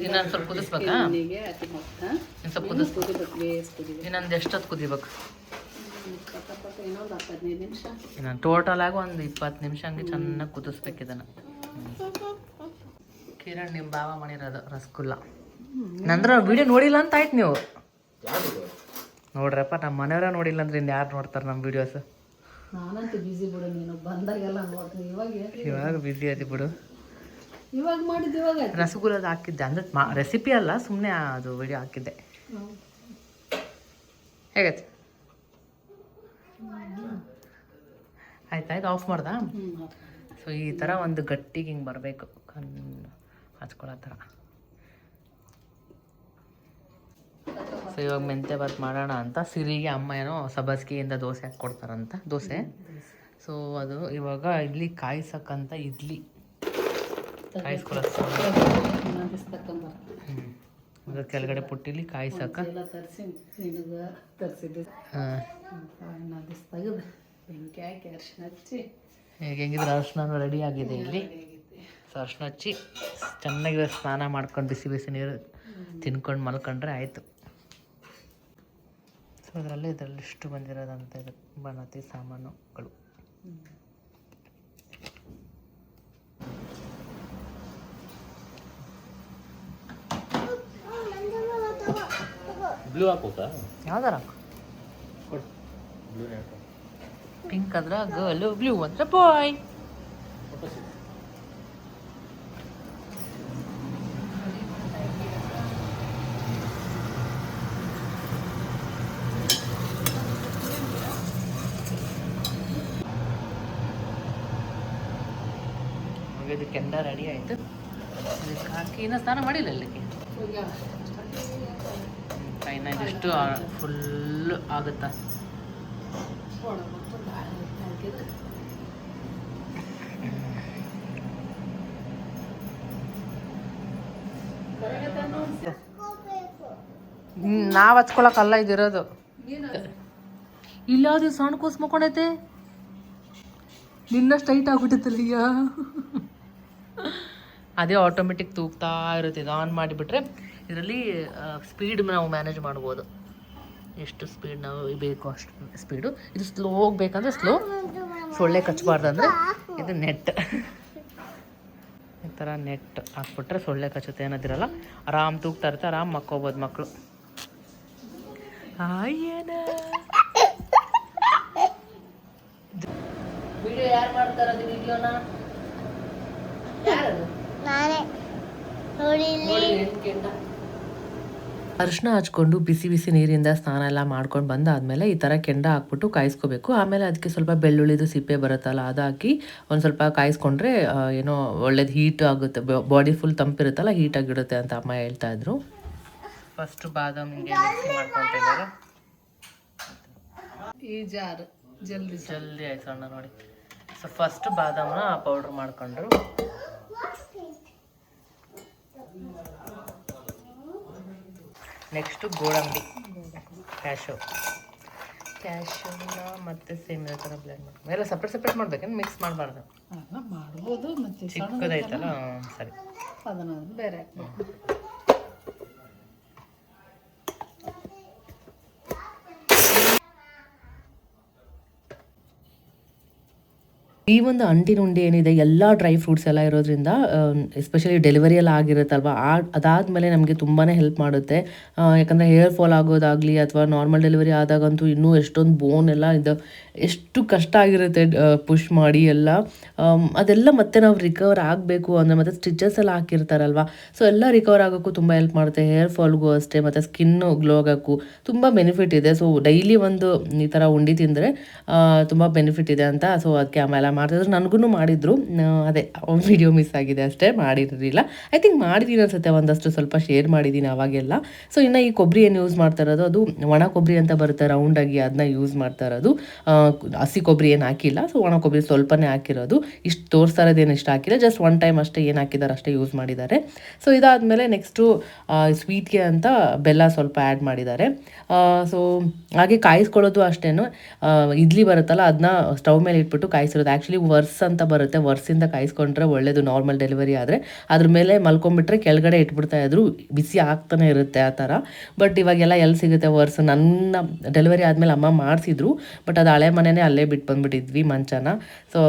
ಇನ್ನೊಂದು ಸ್ವಲ್ಪ ಕುದಿಸ್ಬೇಕಾ? ಎಣ್ಣೆಗೆ ಹಾಕಿ ಮತ್ತೆ ಇನ್ನು ಸ್ವಲ್ಪ ಕುದಿಸ್ಬೇಕು. ಕುದಿಬೇಕು, ಬೇಸ್ ಕುದಿಬೇಕು. ಇನ್ನೊಂದು ಎಷ್ಟೊತ್ತು ಕುದಿಬೇಕು? ಇನ್ನೊಂದು 15 ನಿಮಿಷ. ಇನ್ನೊಂದು ಟೋಟಲ್ ಆಗಿ ಒಂದು 20 ನಿಮಿಷ ಹಂಗೆ ಚೆನ್ನಾಗಿ ಕುದಿಸ್ಬೇಕು ಇದನ್ನು. ಕಿರಣ್ ನಿಮ್ಮ ಭಾವ ಮಾಡಿರೋದು ರಸಗುಲ್ಲ. ನಂದ್ರ ವಿಡಿಯೋ ನೋಡಿಲ್ಲ ಅಂತ ಆಯ್ತು ನೀವು. ನೋಡ್ರಪ್ಪ, ನಮ್ಮ ಮನೆಯವರ ನೋಡಿಲ್ಲ ಅಂದ್ರೆ ಇನ್ನು ಯಾರು ನೋಡ್ತಾರೆ ನಮ್ಮ ವಿಡಿಯೋಸ್? ನಾನಂತೂ ಬಿಸಿ ಬಿಡು, ನೀನು ಬಂದಾಗೆಲ್ಲ ನೋಡ್ತೀನಿ. ಇವಾಗ ಬಿಸಿ ಅದಿ ಬಿಡು. ಇವಾಗ ಮಾಡಿದ್ದು ಇವಾಗ ರಸಗುಲ್ಲದ ಹಾಕಿದ್ದೆ, ಅಂದ್ರೆ ರೆಸಿಪಿ ಅಲ್ಲ, ಸುಮ್ಮನೆ ಅದು ವಿಡಿಯೋ ಹಾಕಿದ್ದೆ. ಹೇಗೈತೆ? ಆಯ್ತಾಯ್ತು, ಆಫ್ ಮಾಡ್ದಾ? ಸೊ ಈ ಥರ ಒಂದು ಗಟ್ಟಿಗೆ ಹಿಂಗೆ ಬರಬೇಕು, ಹಚ್ಕೊಳ್ಳೋ ಥರ. ಸೊ ಇವಾಗ ಮೆಂತ್ಯ ಬಾತ್ ಮಾಡೋಣ ಅಂತ ಸಿರಿಗೆ ಅಮ್ಮ ಏನೋ ಸಬ್ಬಸ್ಗಿಯಿಂದ ದೋಸೆ ಹಾಕ್ಕೊಡ್ತಾರಂತ, ದೋಸೆ. ಸೊ ಅದು ಇವಾಗ ಇಡ್ಲಿ ಕಾಯಿಸಕ್ಕಂತ ಇಡ್ಲಿ ಕಾಯಿಸ್ಕೊಳಕ್ಕೆ ಅದ್ರ ಕೆಳಗಡೆ ಪುಟ್ಟಿಲಿ ಕಾಯಿಸಕ್ಕ ತರಿಸಿ ನಿನಗೆ ತರಿಸಿದ್ದೆ. ತೆಗೆದು ಬೆಂಕಿ ಹಾಕಿ ಅರ್ಶಿನ ಹಚ್ಚಿ, ಈಗ ಹೆಂಗಿದ್ರೆ ಅರ್ಶಿನ ರೆಡಿ ಆಗಿದೆ ಇಲ್ಲಿ. ಸೊ ಅರ್ಶಿನ ಹಚ್ಚಿ ಚೆನ್ನಾಗಿ ಸ್ನಾನ ಮಾಡ್ಕೊಂಡು ಬಿಸಿ ಬಿಸಿ ನೀರು ತಿನ್ಕೊಂಡು ಮಲ್ಕೊಂಡ್ರೆ ಆಯಿತು. ಸೊ ಇದರಲ್ಲಿ ಇಷ್ಟು ಬಂದಿರೋದಂತ ಇದು ಬಣತಿ ಸಾಮಾನುಗಳು. ಬ್ಲೂ ಹಾಕೋತಾ? ಯಾವ್ದಾರ ಹಾಕು. ಪಿಂಕ್ ಆದ್ರೆ ಗರ್ಲು, ಬ್ಲೂ ಅಂದ್ರೆ ಬಾಯ್. ಇದು ಕೆಂಡ ರೆಡಿ ಆಯಿತು. ಇದಕ್ಕೆ ಹಾಕಿ ಇನ್ನೂ ಸ್ನಾನ ಮಾಡಿಲ್ಲ ಇಲ್ಲಿಗೆ. ಕೈನ ಇದಿಷ್ಟು ಫುಲ್ ಆಗುತ್ತಾ? ನಾವು ಹಚ್ಕೊಳಕಲ್ಲ ಇದಿರೋದು. ಇಲ್ಲ ಅದು ಸಣ್ಣ ಕೂಸ್ ಮಕ್ಕೊಂಡೈತೆ, ನಿನ್ನಷ್ಟು ಟೈಟ್ ಆಗ್ಬಿಟ್ಟೈತಲ್ಲ ಈಗ. ಅದೇ ಆಟೋಮೆಟಿಕ್ ತೂಗ್ತಾ ಇರುತ್ತೆ. ಇದು ಆನ್ ಮಾಡಿಬಿಟ್ರೆ ಇದರಲ್ಲಿ ಸ್ಪೀಡ್ ನಾವು ಮ್ಯಾನೇಜ್ ಮಾಡ್ಬೋದು, ಎಷ್ಟು ಸ್ಪೀಡ್ ನಾವು ಬೇಕು ಅಷ್ಟು ಸ್ಪೀಡು. ಇದು ಸ್ಲೋ ಹೋಗ್ಬೇಕಂದ್ರೆ ಸ್ಲೋ, ಸೊಳ್ಳೆ ಕಚ್ಚಬಾರ್ದು ಅಂದರೆ ಇದು ನೆಟ್. ಈ ಥರ ನೆಟ್ ಹಾಕ್ಬಿಟ್ರೆ ಸೊಳ್ಳೆ ಕಚ್ಚುತ್ತೆ ಅನ್ನೋದಿರಲ್ಲ. ಆರಾಮ್ ತೂಗ್ತಾ ಇರುತ್ತೆ, ಆರಾಮ್ ಮಕ್ಕೋಬೋದು ಮಕ್ಕಳು. ವಿಡಿಯೋ ಯಾರು ಮಾಡ್ತಾರೆ ಅದು ವಿಡಿಯೋನ? ಯಾರದು? ನಾನೇ ನೋಡಿ ಅರಿಶಿನ ಹಚ್ಕೊಂಡು ಬಿಸಿ ಬಿಸಿ ನೀರಿಂದ ಸ್ನಾನ ಎಲ್ಲ ಮಾಡ್ಕೊಂಡು ಬಂದಾದಮೇಲೆ ಈ ಥರ ಕೆಂಡ ಹಾಕ್ಬಿಟ್ಟು ಕಾಯಿಸ್ಕೋಬೇಕು. ಆಮೇಲೆ ಅದಕ್ಕೆ ಸ್ವಲ್ಪ ಬೆಳ್ಳುಳ್ಳಿದು ಸಿಪ್ಪೆ ಬರುತ್ತಲ್ಲ ಅದು ಹಾಕಿ ಒಂದು ಸ್ವಲ್ಪ ಕಾಯಿಸ್ಕೊಂಡ್ರೆ ಏನೋ ಒಳ್ಳೇದು ಹೀಟ್ ಆಗುತ್ತೆ, ಬಾಡಿ ಫುಲ್ ತಂಪಿರುತ್ತಲ್ಲ, ಹೀಟಾಗಿರುತ್ತೆ ಅಂತ ಅಮ್ಮ ಹೇಳ್ತಾಯಿದ್ರು. ಫಸ್ಟ್ ಬಾದಾಮ್ ಹಿಂಗೆ ಮಿಕ್ಸಿ ಮಾಡ್ಕೊತಾ ಇದ್ದಾರೆ. ಈ ಜಾರ್ ಜಲ್ದಿ ಜಲ್ದಿ ಆಯ್ತು ಅಣ್ಣ ನೋಡಿ. ಸೊ ಫಸ್ಟ್ ಬಾದಾಮನ್ನ ಪೌಡ್ರ್ ಮಾಡ್ಕೊಂಡ್ರು. ನೆಕ್ಸ್ಟು ಗೋಡಂಬಿ, ಕ್ಯಾಶೂನ ಮತ್ತೆ ಸೇಮ್ ಇರೋ ಥರ ಬ್ಲೆಂಡ್ ಮಾಡ್ಕೊಂಡು ಎಲ್ಲ ಸಪ್ರೇಟ್ ಮಾಡ್ಬೇಕೇನು, ಮಿಕ್ಸ್ ಮಾಡಬಾರ್ದು? ಮಾಡ್ಬೋದು. ಮತ್ತೆ ಚಿಕ್ಕದೈತಲ್ಲ, ಸರಿ. ಅದನ್ನ ಬೇರೆ ಹಾಕ್ಬೇಕು. ಈ ಒಂದು ಅಂಟಿನ ಉಂಡೆ ಏನಿದೆ ಎಲ್ಲ ಡ್ರೈ ಫ್ರೂಟ್ಸ್ ಎಲ್ಲ ಇರೋದ್ರಿಂದ ಎಸ್ಪೆಷಲಿ ಡೆಲಿವರಿ ಎಲ್ಲ ಆಗಿರುತ್ತಲ್ವ, ಅದಾದಮೇಲೆ ನಮಗೆ ತುಂಬಾ ಹೆಲ್ಪ್ ಮಾಡುತ್ತೆ. ಯಾಕಂದರೆ ಹೇರ್ ಫಾಲ್ ಆಗೋದಾಗಲಿ ಅಥವಾ ನಾರ್ಮಲ್ ಡೆಲಿವರಿ ಆದಾಗಂತೂ ಇನ್ನೂ ಎಷ್ಟೊಂದು ಬೋನ್ ಎಲ್ಲ ಇದು ಎಷ್ಟು ಕಷ್ಟ ಆಗಿರುತ್ತೆ ಪುಷ್ ಮಾಡಿ ಎಲ್ಲ. ಅದೆಲ್ಲ ಮತ್ತೆ ನಾವು ರಿಕವರ್ ಆಗಬೇಕು ಅಂದರೆ ಮತ್ತೆ ಸ್ಟಿಚಸ್ ಎಲ್ಲ ಹಾಕಿರ್ತಾರಲ್ವ, ಸೊ ಎಲ್ಲ ರಿಕವರ್ ಆಗೋಕ್ಕೂ ತುಂಬ ಹೆಲ್ಪ್ ಮಾಡುತ್ತೆ. ಹೇರ್ ಫಾಲ್ಗೂ ಅಷ್ಟೇ, ಮತ್ತು ಸ್ಕಿನ್ನು ಗ್ಲೋ ಆಗೋಕ್ಕೂ ತುಂಬ ಬೆನಿಫಿಟ್ ಇದೆ. ಸೊ ಡೈಲಿ ಒಂದು ಈ ಥರ ಉಂಡೆ ತಿಂದರೆ ತುಂಬ ಬೆನಿಫಿಟ್ ಇದೆ ಅಂತ. ಸೊ ಅದಕ್ಕೆ ಆಮೇಲೆ ಮಾಡ್ತಿದ್ರು, ನನಗೂ ಮಾಡಿದ್ರು. ಅದೇ ವಿಡಿಯೋ ಮಿಸ್ ಆಗಿದೆ ಅಷ್ಟೇ, ಮಾಡಿರಲಿಲ್ಲ. ಐ ಥಿಂಕ್ ಮಾಡಿದ್ದೀನಿ ಅನ್ಸುತ್ತೆ, ಒಂದಷ್ಟು ಸ್ವಲ್ಪ ಶೇರ್ ಮಾಡಿದ್ದೀನಿ ಅವಾಗೆಲ್ಲ. ಸೊ ಇನ್ನು ಈ ಕೊಬ್ಬರಿ ಏನು ಯೂಸ್ ಮಾಡ್ತಾ ಇರೋದು, ಅದು ಒಣ ಕೊಬ್ಬರಿ ಅಂತ ಬರುತ್ತೆ ರೌಂಡಾಗಿ, ಅದನ್ನ ಯೂಸ್ ಮಾಡ್ತಾ ಇರೋದು. ಹಸಿ ಕೊಬ್ಬರಿ ಏನು ಹಾಕಿಲ್ಲ, ಸೊ ಒಣ ಕೊಬ್ಬರಿ ಸ್ವಲ್ಪನೇ ಹಾಕಿರೋದು. ಇಷ್ಟು ತೋರಿಸ್ತಾ ಇರೋದೇನು ಇಷ್ಟ ಹಾಕಿಲ್ಲ, ಜಸ್ಟ್ ಒನ್ ಟೈಮ್ ಅಷ್ಟೇ ಏನು ಹಾಕಿದ್ದಾರೆ ಅಷ್ಟೇ ಯೂಸ್ ಮಾಡಿದ್ದಾರೆ. ಸೊ ಇದಾದಮೇಲೆ ನೆಕ್ಸ್ಟು ಸ್ವೀಟ್ಗೆ ಅಂತ ಬೆಲ್ಲ ಸ್ವಲ್ಪ ಆ್ಯಡ್ ಮಾಡಿದ್ದಾರೆ. ಸೊ ಹಾಗೆ ಕಾಯಿಸ್ಕೊಳ್ಳೋದು ಅಷ್ಟೇನು, ಇಡ್ಲಿ ಬರುತ್ತಲ್ಲ ಅದನ್ನ ಸ್ಟವ್ ಮೇಲೆ ಇಟ್ಬಿಟ್ಟು ಕಾಯಿಸಿರೋದು. ಆ್ಯಕ್ಚುಲಿ ವರ್ಸ್ ಅಂತ ಬರುತ್ತೆ, ವರ್ಸಿಂದ ಕಾಯಿಸ್ಕೊಂಡ್ರೆ ಒಳ್ಳೇದು ನಾರ್ಮಲ್ ಡೆಲಿವರಿ ಆದರೆ. ಅದ್ರ ಮೇಲೆ ಮಲ್ಕೊಂಡ್ಬಿಟ್ರೆ ಕೆಳಗಡೆ ಇಟ್ಬಿಡ್ತಾ ಇದ್ರು, ಬಿಸಿ ಆಗ್ತಾನೆ ಇರುತ್ತೆ ಆ ಥರ. ಬಟ್ ಇವಾಗೆಲ್ಲ ಎಲ್ಲಿ ಸಿಗುತ್ತೆ ವರ್ಸ್? ನನ್ನ ಡೆಲಿವರಿ ಆದಮೇಲೆ ಅಮ್ಮ ಮಾಡಿಸಿದ್ರು, ಬಟ್ ಅದು ಹಳೆ ಮನೆಯೇ ಅಲ್ಲೇ ಬಿಟ್ಟು ಬಂದುಬಿಟ್ಟಿದ್ವಿ ಮಂಚನ. ಸೊ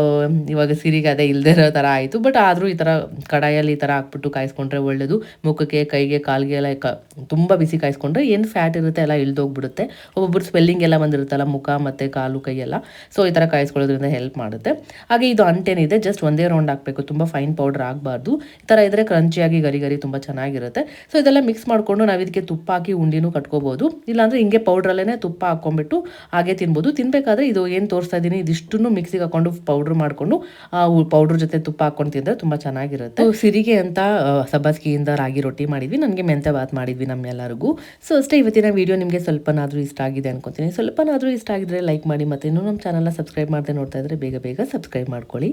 ಇವಾಗ ಸಿರಿಗೆ ಅದೇ ಇಲ್ಲದೆ ಇರೋ ಥರ ಆಯಿತು. ಬಟ್ ಆದರೂ ಈ ಥರ ಕಡಾಯಲ್ಲಿ ಈ ಥರ ಹಾಕ್ಬಿಟ್ಟು ಕಾಯಿಸ್ಕೊಂಡ್ರೆ ಒಳ್ಳೆಯದು. ಮುಖಕ್ಕೆ, ಕೈಗೆ, ಕಾಲಿಗೆ ಎಲ್ಲ ತುಂಬ ಬಿಸಿ ಕಾಯಿಸ್ಕೊಂಡ್ರೆ ಏನು ಫ್ಯಾಟ್ ಇರುತ್ತೆ ಎಲ್ಲ ಇಳ್ದೋಗ್ಬಿಡುತ್ತೆ. ಒಬ್ಬೊಬ್ರು ಸ್ವೆಲ್ಲಿಂಗ್ ಎಲ್ಲ ಬಂದಿರುತ್ತಲ್ಲ ಮುಖ ಮತ್ತು ಕಾಲು ಕೈಯೆಲ್ಲ, ಸೊ ಈ ಥರ ಕಾಯಿಸ್ಕೊಳ್ಳೋದ್ರಿಂದ ಹೆಲ್ಪ್ ಮಾಡುತ್ತೆ. ಹಾಗೆ ಇದು ಅಂಟೇನಿದೆ, ಜಸ್ಟ್ ಒಂದೇ ರೌಂಡ್ ಹಾಕಬೇಕು, ತುಂಬ ಫೈನ್ ಪೌಡರ್ ಆಗಬಾರ್ದು. ಈ ಥರ ಇದ್ದರೆ ಕ್ರಂಚಿಯಾಗಿ ಗರಿ ತುಂಬ ಚೆನ್ನಾಗಿರುತ್ತೆ. ಸೊ ಇದೆಲ್ಲ ಮಿಕ್ಸ್ ಮಾಡಿಕೊಂಡು ನಾವು ಇದಕ್ಕೆ ತುಪ್ಪ ಹಾಕಿ ಉಂಡಿನೂ ಕಟ್ಕೋಬೋದು, ಇಲ್ಲಾಂದರೆ ಹಿಂಗೆ ಪೌಡ್ರಲ್ಲೇ ತುಪ್ಪ ಹಾಕ್ಕೊಂಡ್ಬಿಟ್ಟು ಹಾಗೆ ತಿನ್ಬೋದು. ತಿನ್ನಬೇಕಾದ್ರೆ ಇದು ಏನು ತೋರಿಸ್ತಾ ಇದ್ದೀನಿ ಇದಿಷ್ಟನ್ನು ಮಿಕ್ಸಿಗೆ ಹಾಕೊಂಡು ಪೌಡ್ರ್ ಮಾಡಿಕೊಂಡು ಪೌಡ್ರ್ ಜೊತೆ ತುಪ್ಪ ಹಾಕ್ಕೊಂಡು ತಿಂದರೆ ತುಂಬ ಚೆನ್ನಾಗಿರುತ್ತೆ. ಸಿರಿಗೆ ಅಂತ ಸಬ್ಬಾಸ್ಗಿಯಿಂದ ರಾಗಿ ರೊಟ್ಟಿ ಮಾಡಿದ್ವಿ, ನನಗೆ ಮೆಂತೆ ಬಾತ್ ಮಾಡಿದ್ವಿ ನಮ್ಮೆಲ್ಲರಿಗೂ. ಸೊ ಅಷ್ಟೇ, ಇವತ್ತಿನ ವೀಡಿಯೋ ನಿಮಗೆ ಸ್ವಲ್ಪನಾದರೂ ಇಷ್ಟ ಆಗಿದೆ ಅನ್ಕೊತೀನಿ. ಸ್ವಲ್ಪನಾದರೂ ಇಷ್ಟ ಆಗಿದ್ರೆ ಲೈಕ್ ಮಾಡಿ, ಮತ್ತು ಇನ್ನೂ ನಮ್ಮ ಚಾನಲ್ನ ಸಬ್ಸ್ಕ್ರೈಬ್ ಮಾಡದೆ ನೋಡ್ತಾ ಇದ್ದರೆ ಬೇಗ ಸಬ್ಸ್ಕ್ರೈಬ್ ಮಾಡ್ಕೊಳ್ಳಿ.